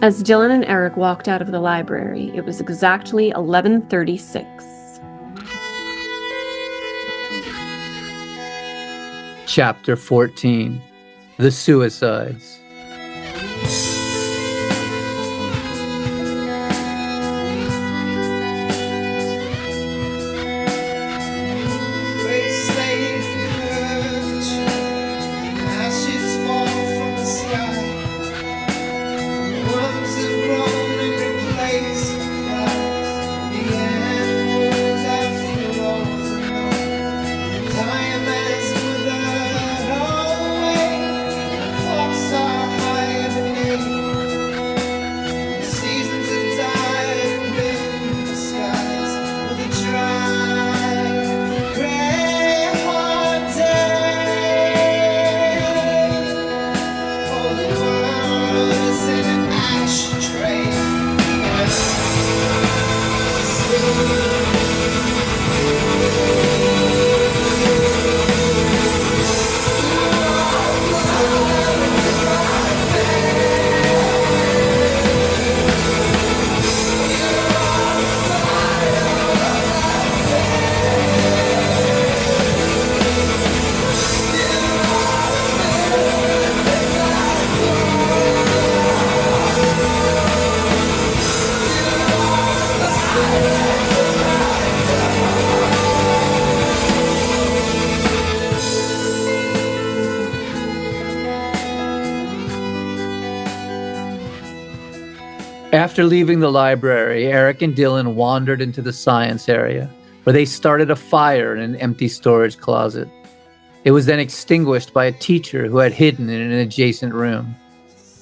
As Dylan and Eric walked out of the library, it was exactly 11:36. Chapter 14, The Suicides. Star After leaving the library, Eric and Dylan wandered into the science area, where they started a fire in an empty storage closet. It was then extinguished by a teacher who had hidden in an adjacent room.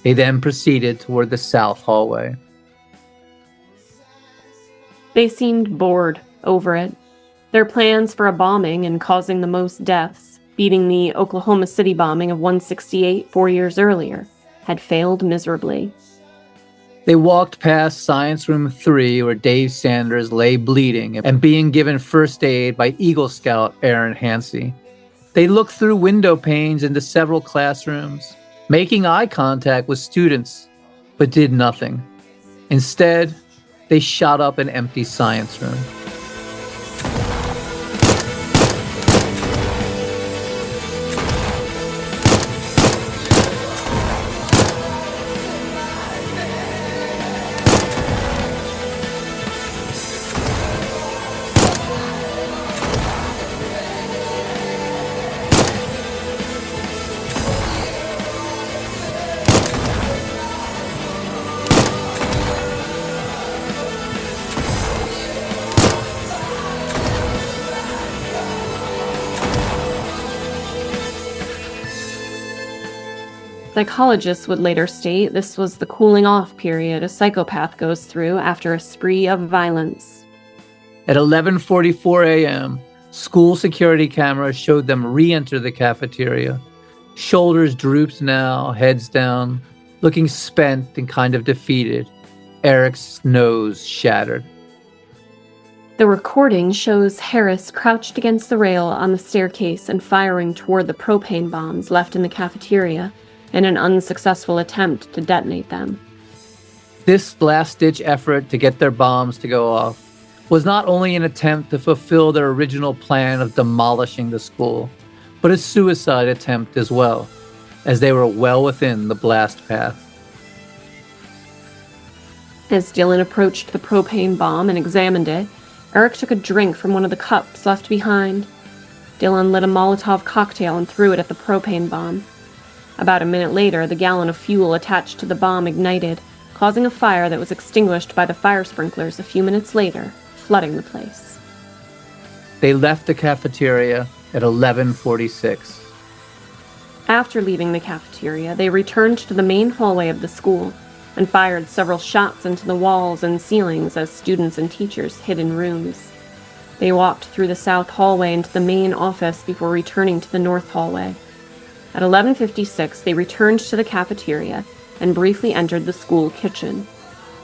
They then proceeded toward the south hallway. They seemed bored over it. Their plans for a bombing and causing the most deaths, beating the Oklahoma City bombing of 168 4 years earlier, had failed miserably. They walked past Science Room 3, where Dave Sanders lay bleeding and being given first aid by Eagle Scout Aaron Hansey. They looked through window panes into several classrooms, making eye contact with students, but did nothing. Instead, they shot up an empty science room. Psychologists would later state this was the cooling off period a psychopath goes through after a spree of violence. At 11:44 a.m., school security cameras showed them re-enter the cafeteria. Shoulders drooped now, heads down, looking spent and kind of defeated. Eric's nose shattered. The recording shows Harris crouched against the rail on the staircase and firing toward the propane bombs left in the cafeteria in an unsuccessful attempt to detonate them. This last-ditch effort to get their bombs to go off was not only an attempt to fulfill their original plan of demolishing the school, but a suicide attempt as well, as they were well within the blast path. As Dylan approached the propane bomb and examined it, Eric took a drink from one of the cups left behind. Dylan lit a Molotov cocktail and threw it at the propane bomb. About a minute later, the gallon of fuel attached to the bomb ignited, causing a fire that was extinguished by the fire sprinklers a few minutes later, flooding the place. They left the cafeteria at 11:46. After leaving the cafeteria, they returned to the main hallway of the school and fired several shots into the walls and ceilings as students and teachers hid in rooms. They walked through the south hallway into the main office before returning to the north hallway. At 11:56, they returned to the cafeteria and briefly entered the school kitchen.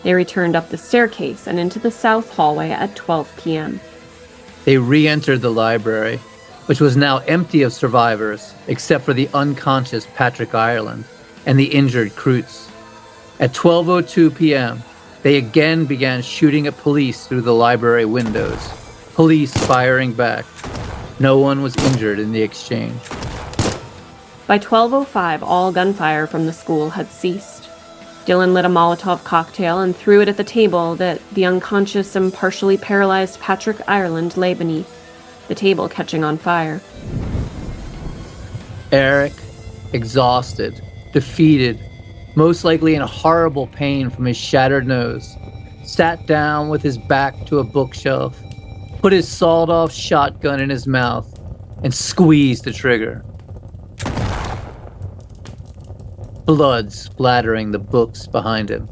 They returned up the staircase and into the south hallway at 12 p.m. They re-entered the library, which was now empty of survivors except for the unconscious Patrick Ireland and the injured Kreutz. At 12:02 p.m., they again began shooting at police through the library windows, police firing back. No one was injured in the exchange. By 12:05, all gunfire from the school had ceased. Dylan lit a Molotov cocktail and threw it at the table that the unconscious and partially paralyzed Patrick Ireland lay beneath, the table catching on fire. Eric, exhausted, defeated, most likely in horrible pain from his shattered nose, sat down with his back to a bookshelf, put his sawed-off shotgun in his mouth, and squeezed the trigger. Blood splattering the books behind him.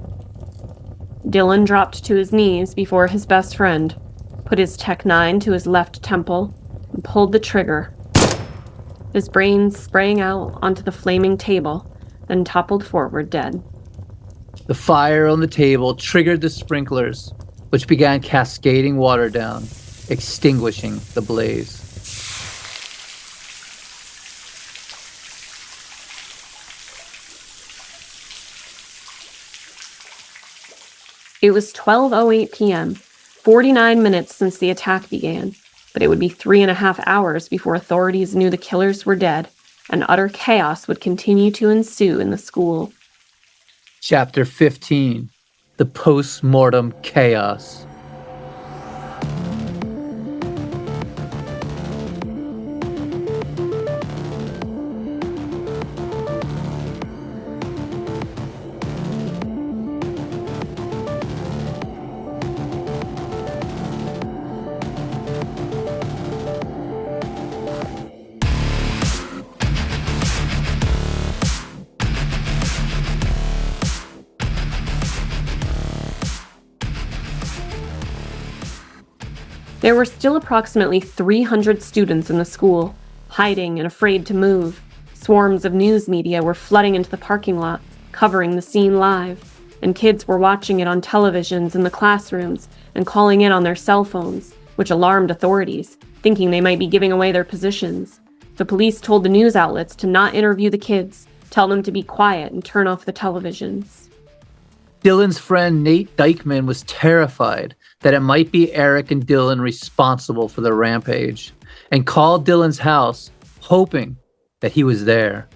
Dylan dropped to his knees before his best friend, put his Tech-9 to his left temple, and pulled the trigger. His brains sprang out onto the flaming table, then toppled forward dead. The fire on the table triggered the sprinklers, which began cascading water down, extinguishing the blaze. It was 12:08 p.m., 49 minutes since the attack began, but it would be 3.5 hours before authorities knew the killers were dead, and utter chaos would continue to ensue in the school. Chapter 15, The Post-Mortem Chaos. There were still approximately 300 students in the school, hiding and afraid to move. Swarms of news media were flooding into the parking lot, covering the scene live, and kids were watching it on televisions in the classrooms and calling in on their cell phones, which alarmed authorities, thinking they might be giving away their positions. The police told the news outlets to not interview the kids, tell them to be quiet and turn off the televisions. Dylan's friend Nate Dykeman was terrified that it might be Eric and Dylan responsible for the rampage, and called Dylan's house, hoping that he was there.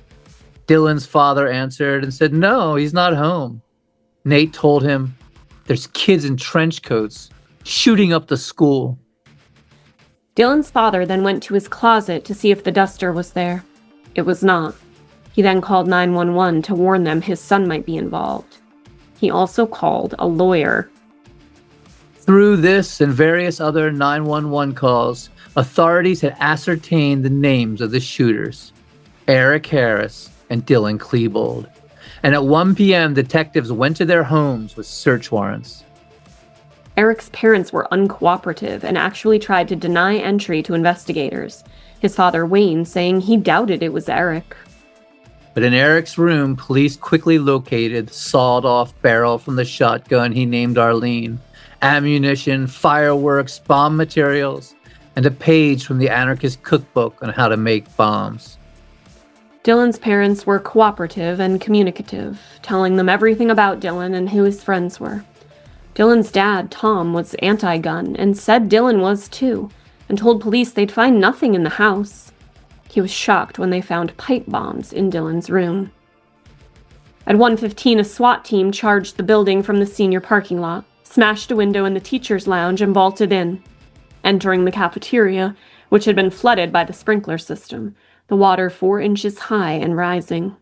Dylan's father answered and said, "No, he's not home." Nate told him, "There's kids in trench coats shooting up the school." Dylan's father then went to his closet to see if the duster was there. It was not. He then called 911 to warn them his son might be involved. He also called a lawyer. Through this and various other 911 calls, authorities had ascertained the names of the shooters, Eric Harris and Dylan Klebold. And at 1 p.m., detectives went to their homes with search warrants. Eric's parents were uncooperative and actually tried to deny entry to investigators, his father Wayne saying he doubted it was Eric. But in Eric's room, police quickly located the sawed-off barrel from the shotgun he named Arlene, ammunition, fireworks, bomb materials, and a page from the anarchist cookbook on how to make bombs. Dylan's parents were cooperative and communicative, telling them everything about Dylan and who his friends were. Dylan's dad, Tom, was anti-gun and said Dylan was too, and told police they'd find nothing in the house. He was shocked when they found pipe bombs in Dylan's room. At 1:15, a SWAT team charged the building from the senior parking lot, smashed a window in the teacher's lounge, and vaulted in. Entering the cafeteria, which had been flooded by the sprinkler system, the water 4 inches high and rising.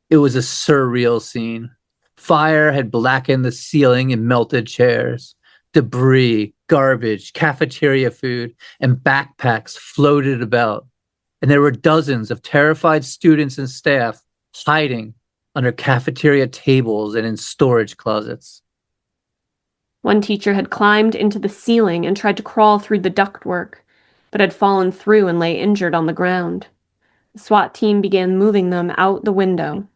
It was a surreal scene. Fire had blackened the ceiling and melted chairs. Debris, garbage, cafeteria food, and backpacks floated about. And there were dozens of terrified students and staff hiding under cafeteria tables and in storage closets. One teacher had climbed into the ceiling and tried to crawl through the ductwork, but had fallen through and lay injured on the ground. The SWAT team began moving them out the window.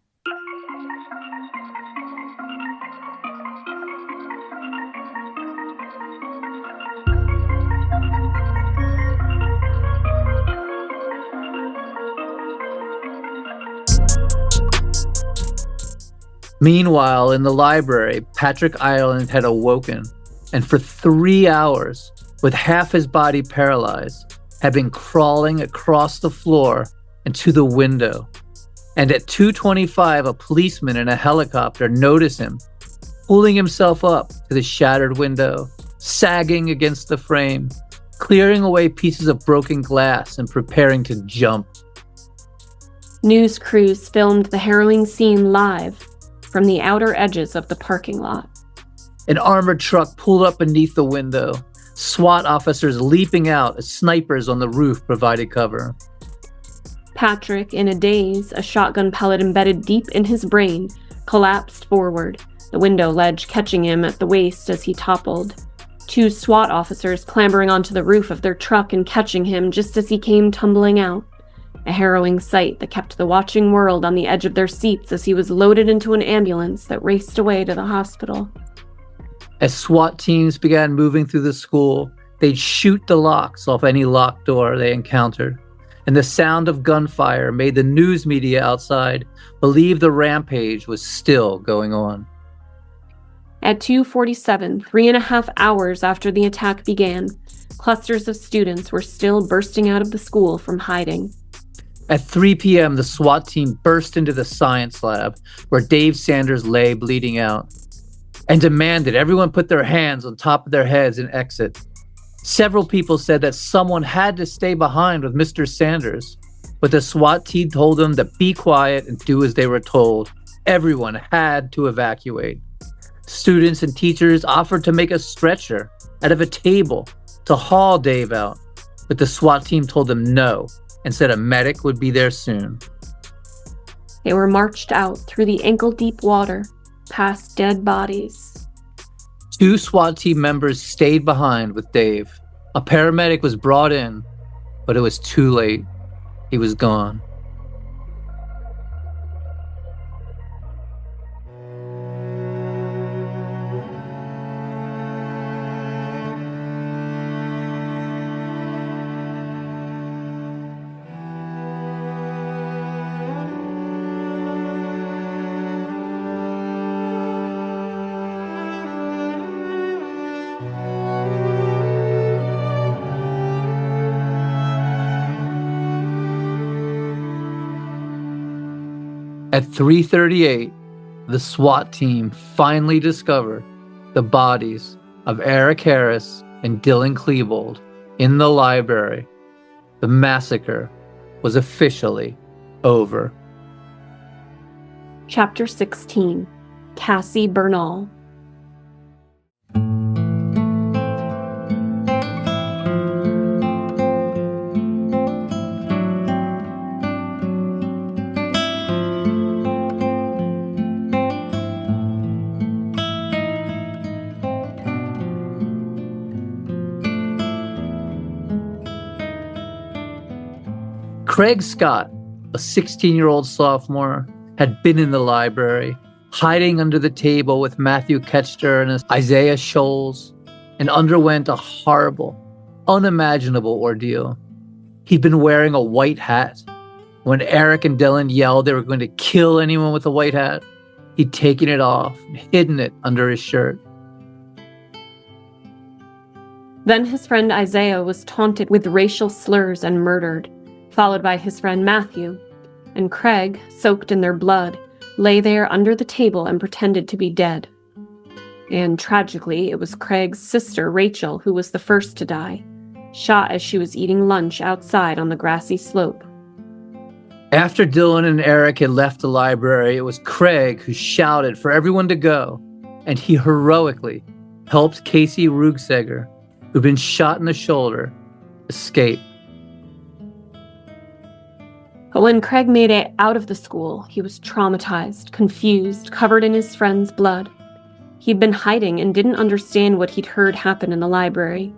Meanwhile, in the library, Patrick Ireland had awoken, and for 3 hours, with half his body paralyzed, had been crawling across the floor and to the window. And at 2:25, a policeman in a helicopter noticed him, pulling himself up to the shattered window, sagging against the frame, clearing away pieces of broken glass and preparing to jump. News crews filmed the harrowing scene live from the outer edges of the parking lot. An armored truck pulled up beneath the window, SWAT officers leaping out as snipers on the roof provided cover. Patrick, in a daze, a shotgun pellet embedded deep in his brain, collapsed forward, the window ledge catching him at the waist as he toppled. 2 SWAT officers clambering onto the roof of their truck and catching him just as he came tumbling out. A harrowing sight that kept the watching world on the edge of their seats as he was loaded into an ambulance that raced away to the hospital. As SWAT teams began moving through the school, they'd shoot the locks off any locked door they encountered, and the sound of gunfire made the news media outside believe the rampage was still going on. At 2:47, 3.5 hours after the attack began, clusters of students were still bursting out of the school from hiding. At 3 p.m., the SWAT team burst into the science lab where Dave Sanders lay bleeding out and demanded everyone put their hands on top of their heads and exit. Several people said that someone had to stay behind with Mr. Sanders, but the SWAT team told them to be quiet and do as they were told. Everyone had to evacuate. Students and teachers offered to make a stretcher out of a table to haul Dave out, but the SWAT team told them no and said a medic would be there soon. They were marched out through the ankle-deep water, past dead bodies. 2 SWAT team members stayed behind with Dave. A paramedic was brought in, but it was too late. He was gone. At 3:38, the SWAT team finally discovered the bodies of Eric Harris and Dylan Klebold in the library. The massacre was officially over. Chapter 16. Cassie Bernal. Craig Scott, a 16-year-old sophomore, had been in the library, hiding under the table with Matthew Ketchter and Isaiah Scholes, and underwent a horrible, unimaginable ordeal. He'd been wearing a white hat. When Eric and Dylan yelled they were going to kill anyone with a white hat, he'd taken it off and hidden it under his shirt. Then his friend Isaiah was taunted with racial slurs and murdered, followed by his friend Matthew, and Craig, soaked in their blood, lay there under the table and pretended to be dead. And tragically, it was Craig's sister, Rachel, who was the first to die, shot as she was eating lunch outside on the grassy slope. After Dylan and Eric had left the library, it was Craig who shouted for everyone to go, and he heroically helped Casey Rugseger, who'd been shot in the shoulder, escape. But when Craig made it out of the school, he was traumatized, confused, covered in his friend's blood. He'd been hiding and didn't understand what he'd heard happen in the library.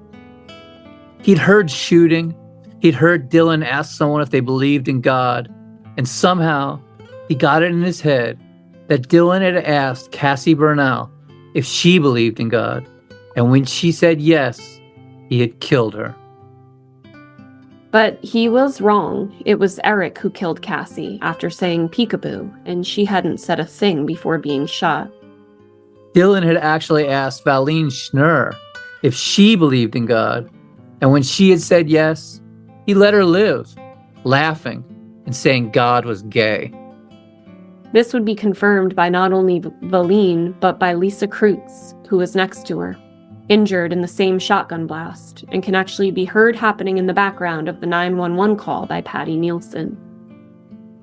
He'd heard shooting. He'd heard Dylan ask someone if they believed in God. And somehow, he got it in his head that Dylan had asked Cassie Bernal if she believed in God. And when she said yes, he had killed her. But he was wrong. It was Eric who killed Cassie after saying peekaboo, and she hadn't said a thing before being shot. Dylan had actually asked Valine Schnurr if she believed in God, and when she had said yes, he let her live, laughing and saying God was gay. This would be confirmed by not only Valine, but by Lisa Kreutz, who was next to her, injured in the same shotgun blast, and can actually be heard happening in the background of the 911 call by Patty Nielsen.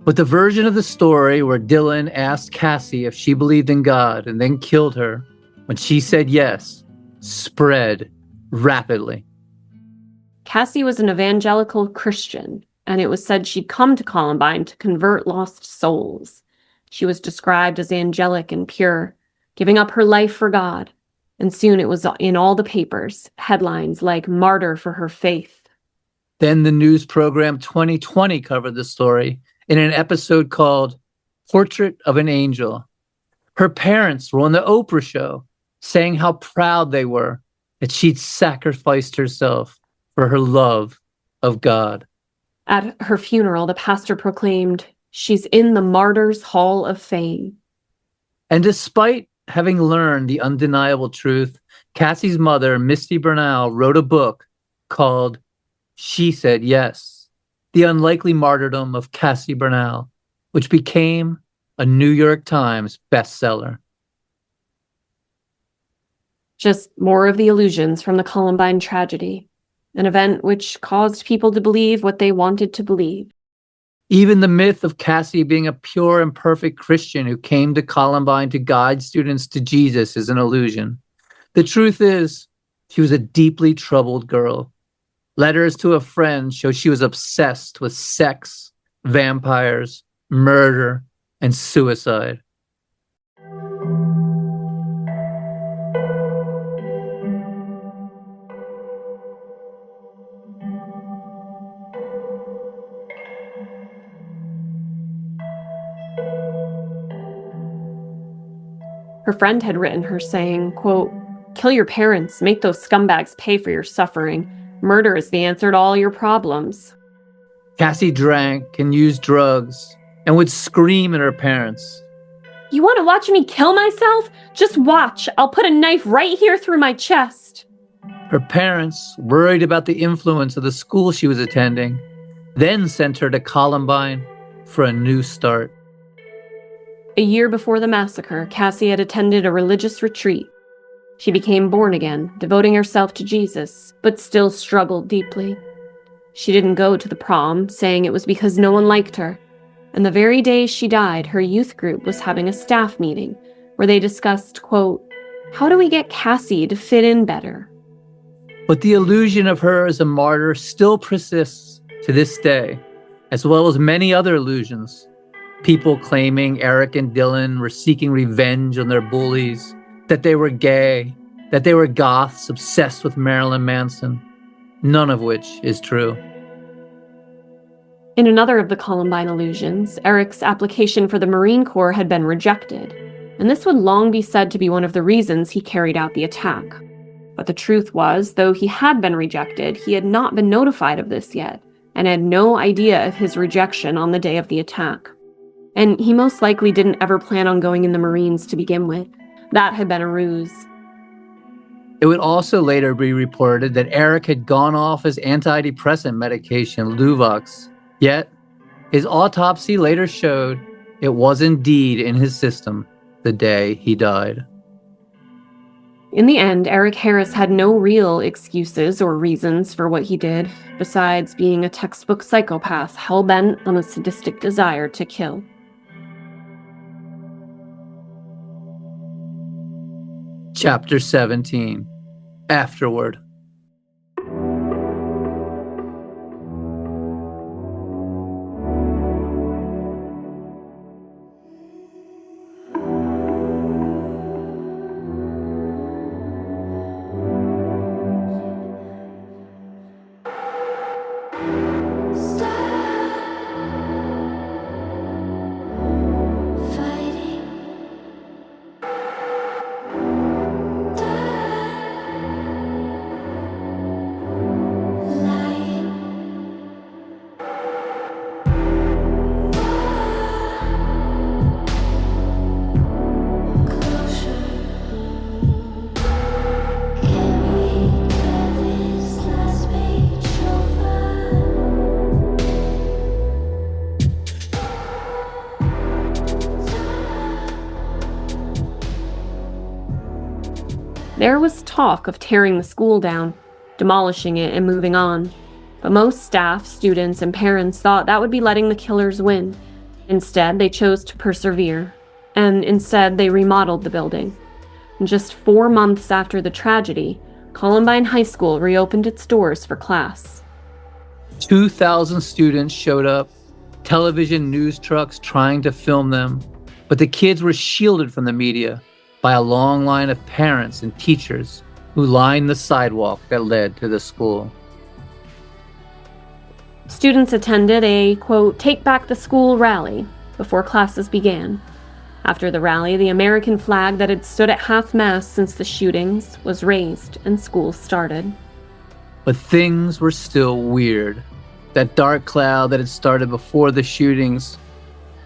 But the version of the story where Dylan asked Cassie if she believed in God and then killed her when she said yes spread rapidly. Cassie was an evangelical Christian, and it was said she'd come to Columbine to convert lost souls. She was described as angelic and pure, giving up her life for God. And soon it was in all the papers, headlines like "Martyr for her faith." Then the news program 2020 covered the story in an episode called Portrait of an Angel. Her parents were on the Oprah show saying how proud they were that she'd sacrificed herself for her love of God. At her funeral, the pastor proclaimed, "She's in the Martyrs' Hall of Fame." And despite having learned the undeniable truth, Cassie's mother, Misty Bernal, wrote a book called She Said Yes, The Unlikely Martyrdom of Cassie Bernal, which became a New York Times bestseller. Just more of the illusions from the Columbine tragedy, an event which caused people to believe what they wanted to believe. Even the myth of Cassie being a pure and perfect Christian who came to Columbine to guide students to Jesus is an illusion. The truth is, she was a deeply troubled girl. Letters to a friend show she was obsessed with sex, vampires, murder, and suicide. Her friend had written her saying, quote, "Kill your parents, make those scumbags pay for your suffering. Murder is the answer to all your problems." Cassie drank and used drugs and would scream at her parents. "You want to watch me kill myself? Just watch. I'll put a knife right here through my chest." Her parents, worried about the influence of the school she was attending, then sent her to Columbine for a new start. A year before the massacre, Cassie had attended a religious retreat. She became born again, devoting herself to Jesus, but still struggled deeply. She didn't go to the prom, saying it was because no one liked her. And the very day she died, her youth group was having a staff meeting where they discussed, quote, "How do we get Cassie to fit in better?" But the illusion of her as a martyr still persists to this day, as well as many other illusions. People claiming Eric and Dylan were seeking revenge on their bullies, that they were gay, that they were goths obsessed with Marilyn Manson, none of which is true. In another of the Columbine illusions, Eric's application for the Marine Corps had been rejected, and this would long be said to be one of the reasons he carried out the attack. But the truth was, though he had been rejected, he had not been notified of this yet, and had no idea of his rejection on the day of the attack. And he most likely didn't ever plan on going in the Marines to begin with. That had been a ruse. It would also later be reported that Eric had gone off his antidepressant medication, Luvox, yet his autopsy later showed it was indeed in his system the day he died. In the end, Eric Harris had no real excuses or reasons for what he did, besides being a textbook psychopath hell-bent on a sadistic desire to kill. Chapter 17. Afterward. There was talk of tearing the school down, demolishing it and moving on. But most staff, students, and parents thought that would be letting the killers win. Instead, they chose to persevere. And instead, they remodeled the building. And just 4 months after the tragedy, Columbine High School reopened its doors for class. 2,000 students showed up, television news trucks trying to film them, but the kids were shielded from the media by a long line of parents and teachers who lined the sidewalk that led to the school. Students attended a, quote, "Take Back the School" rally before classes began. After the rally, the American flag that had stood at half-mast since the shootings was raised and school started. But things were still weird. That dark cloud that had started before the shootings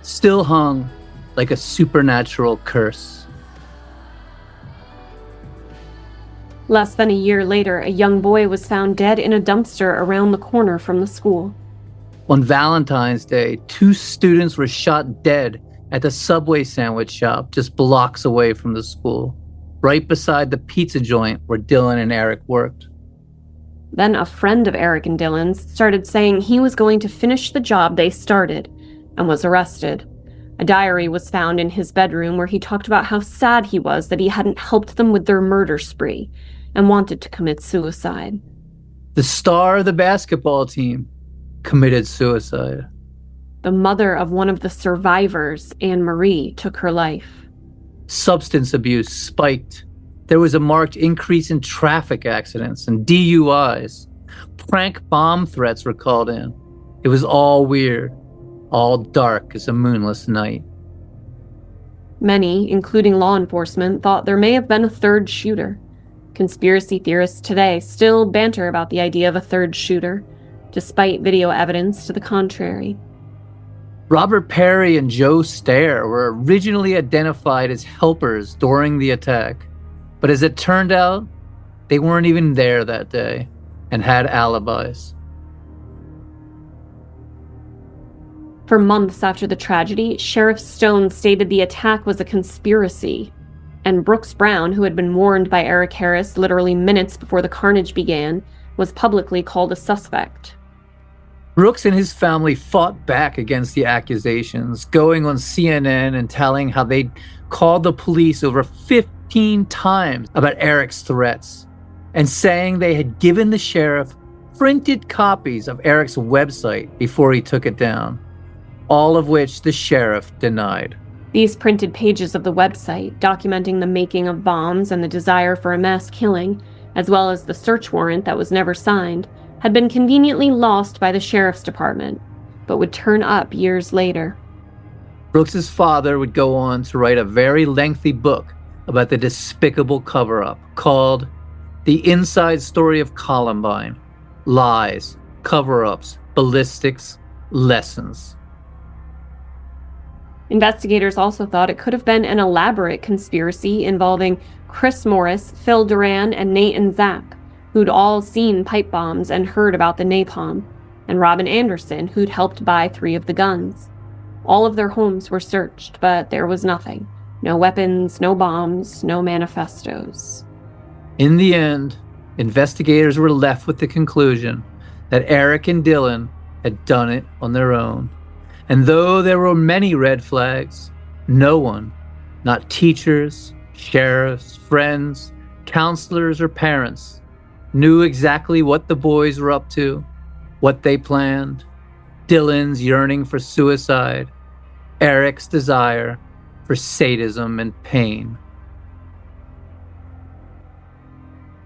still hung like a supernatural curse. Less than a year later, a young boy was found dead in a dumpster around the corner from the school. On Valentine's Day, 2 students were shot dead at the Subway sandwich shop just blocks away from the school, right beside the pizza joint where Dylan and Eric worked. Then a friend of Eric and Dylan's started saying he was going to finish the job they started and was arrested. A diary was found in his bedroom where he talked about how sad he was that he hadn't helped them with their murder spree and wanted to commit suicide. The star of the basketball team committed suicide. The mother of one of the survivors, Anne Marie, took her life. Substance abuse spiked. There was a marked increase in traffic accidents and DUIs. Prank bomb threats were called in. It was all weird, all dark as a moonless night. Many, including law enforcement, thought there may have been a third shooter. Conspiracy theorists today still banter about the idea of a third shooter, despite video evidence to the contrary. Robert Perry and Joe Stair were originally identified as helpers during the attack, but as it turned out, they weren't even there that day and had alibis. For months after the tragedy, Sheriff Stone stated the attack was a conspiracy, and Brooks Brown, who had been warned by Eric Harris literally minutes before the carnage began, was publicly called a suspect. Brooks and his family fought back against the accusations, going on CNN and telling how they'd called the police over 15 times about Eric's threats, and saying they had given the sheriff printed copies of Eric's website before he took it down, all of which the sheriff denied. These printed pages of the website, documenting the making of bombs and the desire for a mass killing, as well as the search warrant that was never signed, had been conveniently lost by the sheriff's department, but would turn up years later. Brooks's father would go on to write a very lengthy book about the despicable cover-up called The Inside Story of Columbine: Lies, Coverups, Ballistics, Lessons. Investigators also thought it could have been an elaborate conspiracy involving Chris Morris, Phil Duran, and Nate and Zach, who'd all seen pipe bombs and heard about the napalm, and Robin Anderson, who'd helped buy 3 of the guns. All of their homes were searched, but there was nothing. No weapons, no bombs, no manifestos. In the end, investigators were left with the conclusion that Eric and Dylan had done it on their own. And though there were many red flags, no one, not teachers, sheriffs, friends, counselors, or parents, knew exactly what the boys were up to, what they planned, Dylan's yearning for suicide, Eric's desire for sadism and pain.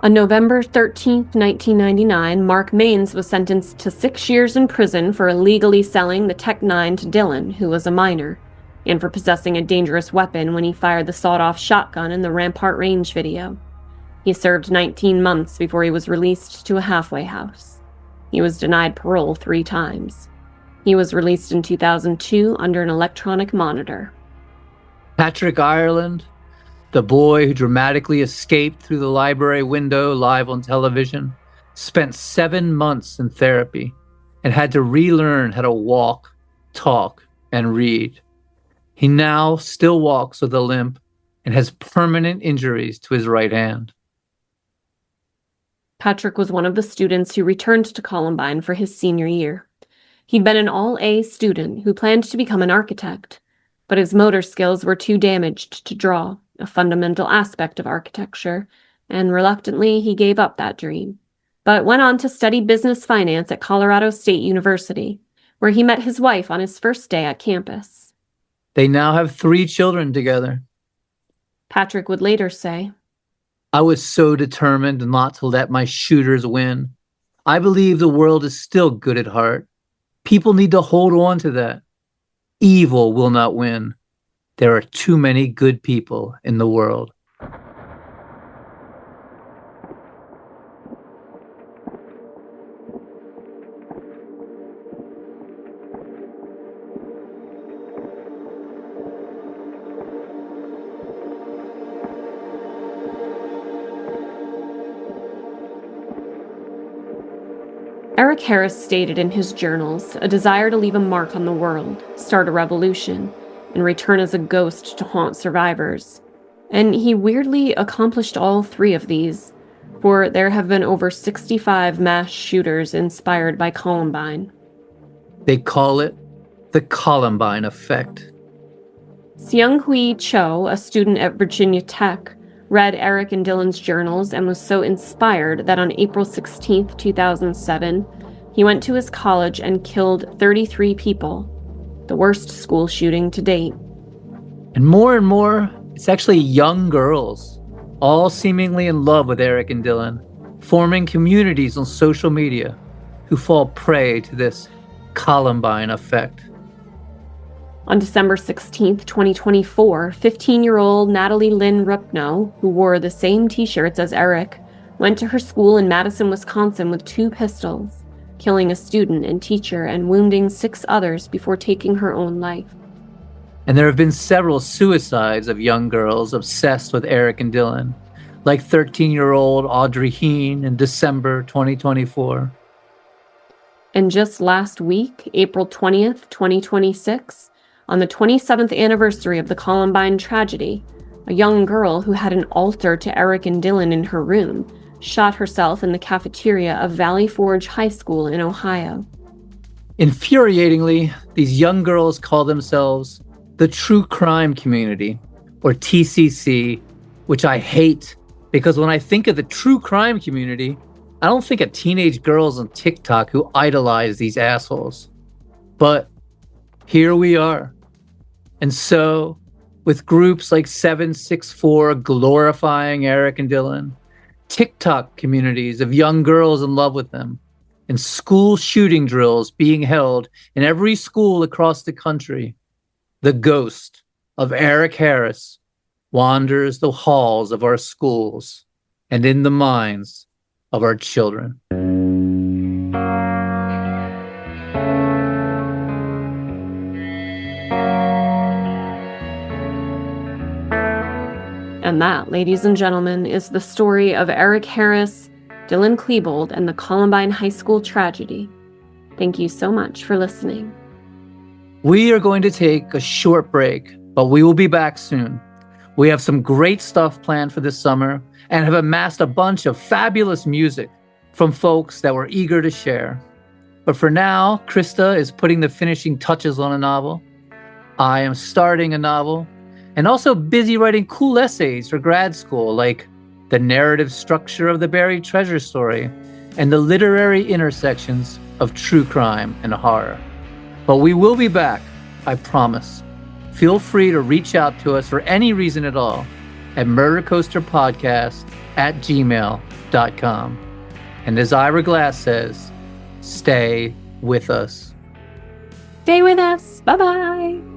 On November 13, 1999, Mark Maines was sentenced to 6 years in prison for illegally selling the Tech-9 to Dylan, who was a minor, and for possessing a dangerous weapon when he fired the sawed-off shotgun in the Rampart Range video. He served 19 months before he was released to a halfway house. He was denied parole 3 times. He was released in 2002 under an electronic monitor. Patrick Ireland, the boy who dramatically escaped through the library window live on television, spent 7 months in therapy and had to relearn how to walk, talk, and read. He now still walks with a limp and has permanent injuries to his right hand. Patrick was one of the students who returned to Columbine for his senior year. He'd been an all-A student who planned to become an architect, but his motor skills were too damaged to draw, a fundamental aspect of architecture, and reluctantly he gave up that dream, but went on to study business finance at Colorado State University, where he met his wife on his first day at campus. They now have 3 children together. Patrick would later say, I was so determined not to let my shooters win. I believe the world is still good at heart. People need to hold on to that. Evil will not win. There are too many good people in the world. Eric Harris stated in his journals a desire to leave a mark on the world, start a revolution, and return as a ghost to haunt survivors. And he weirdly accomplished all 3 of these, for there have been over 65 mass shooters inspired by Columbine. They call it the Columbine effect. Seung-Hui Cho, a student at Virginia Tech, read Eric and Dylan's journals and was so inspired that on April 16, 2007, he went to his college and killed 33 people, the worst school shooting to date. And more, it's actually young girls, all seemingly in love with Eric and Dylan, forming communities on social media who fall prey to this Columbine effect. On December 16th, 2024, 15-year-old Natalie Lynn Rupno, who wore the same t-shirts as Eric, went to her school in Madison, Wisconsin with 2 pistols, killing a student and teacher and wounding 6 others before taking her own life. And there have been several suicides of young girls obsessed with Eric and Dylan, like 13-year-old Audrey Heen in December 2024. And just last week, April 20th, 2026, on the 27th anniversary of the Columbine tragedy, a young girl who had an altar to Eric and Dylan in her room shot herself in the cafeteria of Valley Forge High School in Ohio. Infuriatingly, these young girls call themselves the True Crime Community, or TCC, which I hate because when I think of the true crime community, I don't think of teenage girls on TikTok who idolize these assholes. But here we are. And so, with groups like 764 glorifying Eric and Dylan, TikTok communities of young girls in love with them, and school shooting drills being held in every school across the country, the ghost of Eric Harris wanders the halls of our schools and in the minds of our children. And that, ladies and gentlemen, is the story of Eric Harris, Dylan Klebold, and the Columbine High School tragedy. Thank you so much for listening. We are going to take a short break, but we will be back soon. We have some great stuff planned for this summer and have amassed a bunch of fabulous music from folks that we're eager to share. But for now, Christa is putting the finishing touches on a novel. I am starting a novel and also busy writing cool essays for grad school, like the narrative structure of the buried treasure story and the literary intersections of true crime and horror. But we will be back, I promise. Feel free to reach out to us for any reason at all at murdercoasterpodcast@gmail.com. And as Ira Glass says, stay with us. Stay with us. Bye-bye.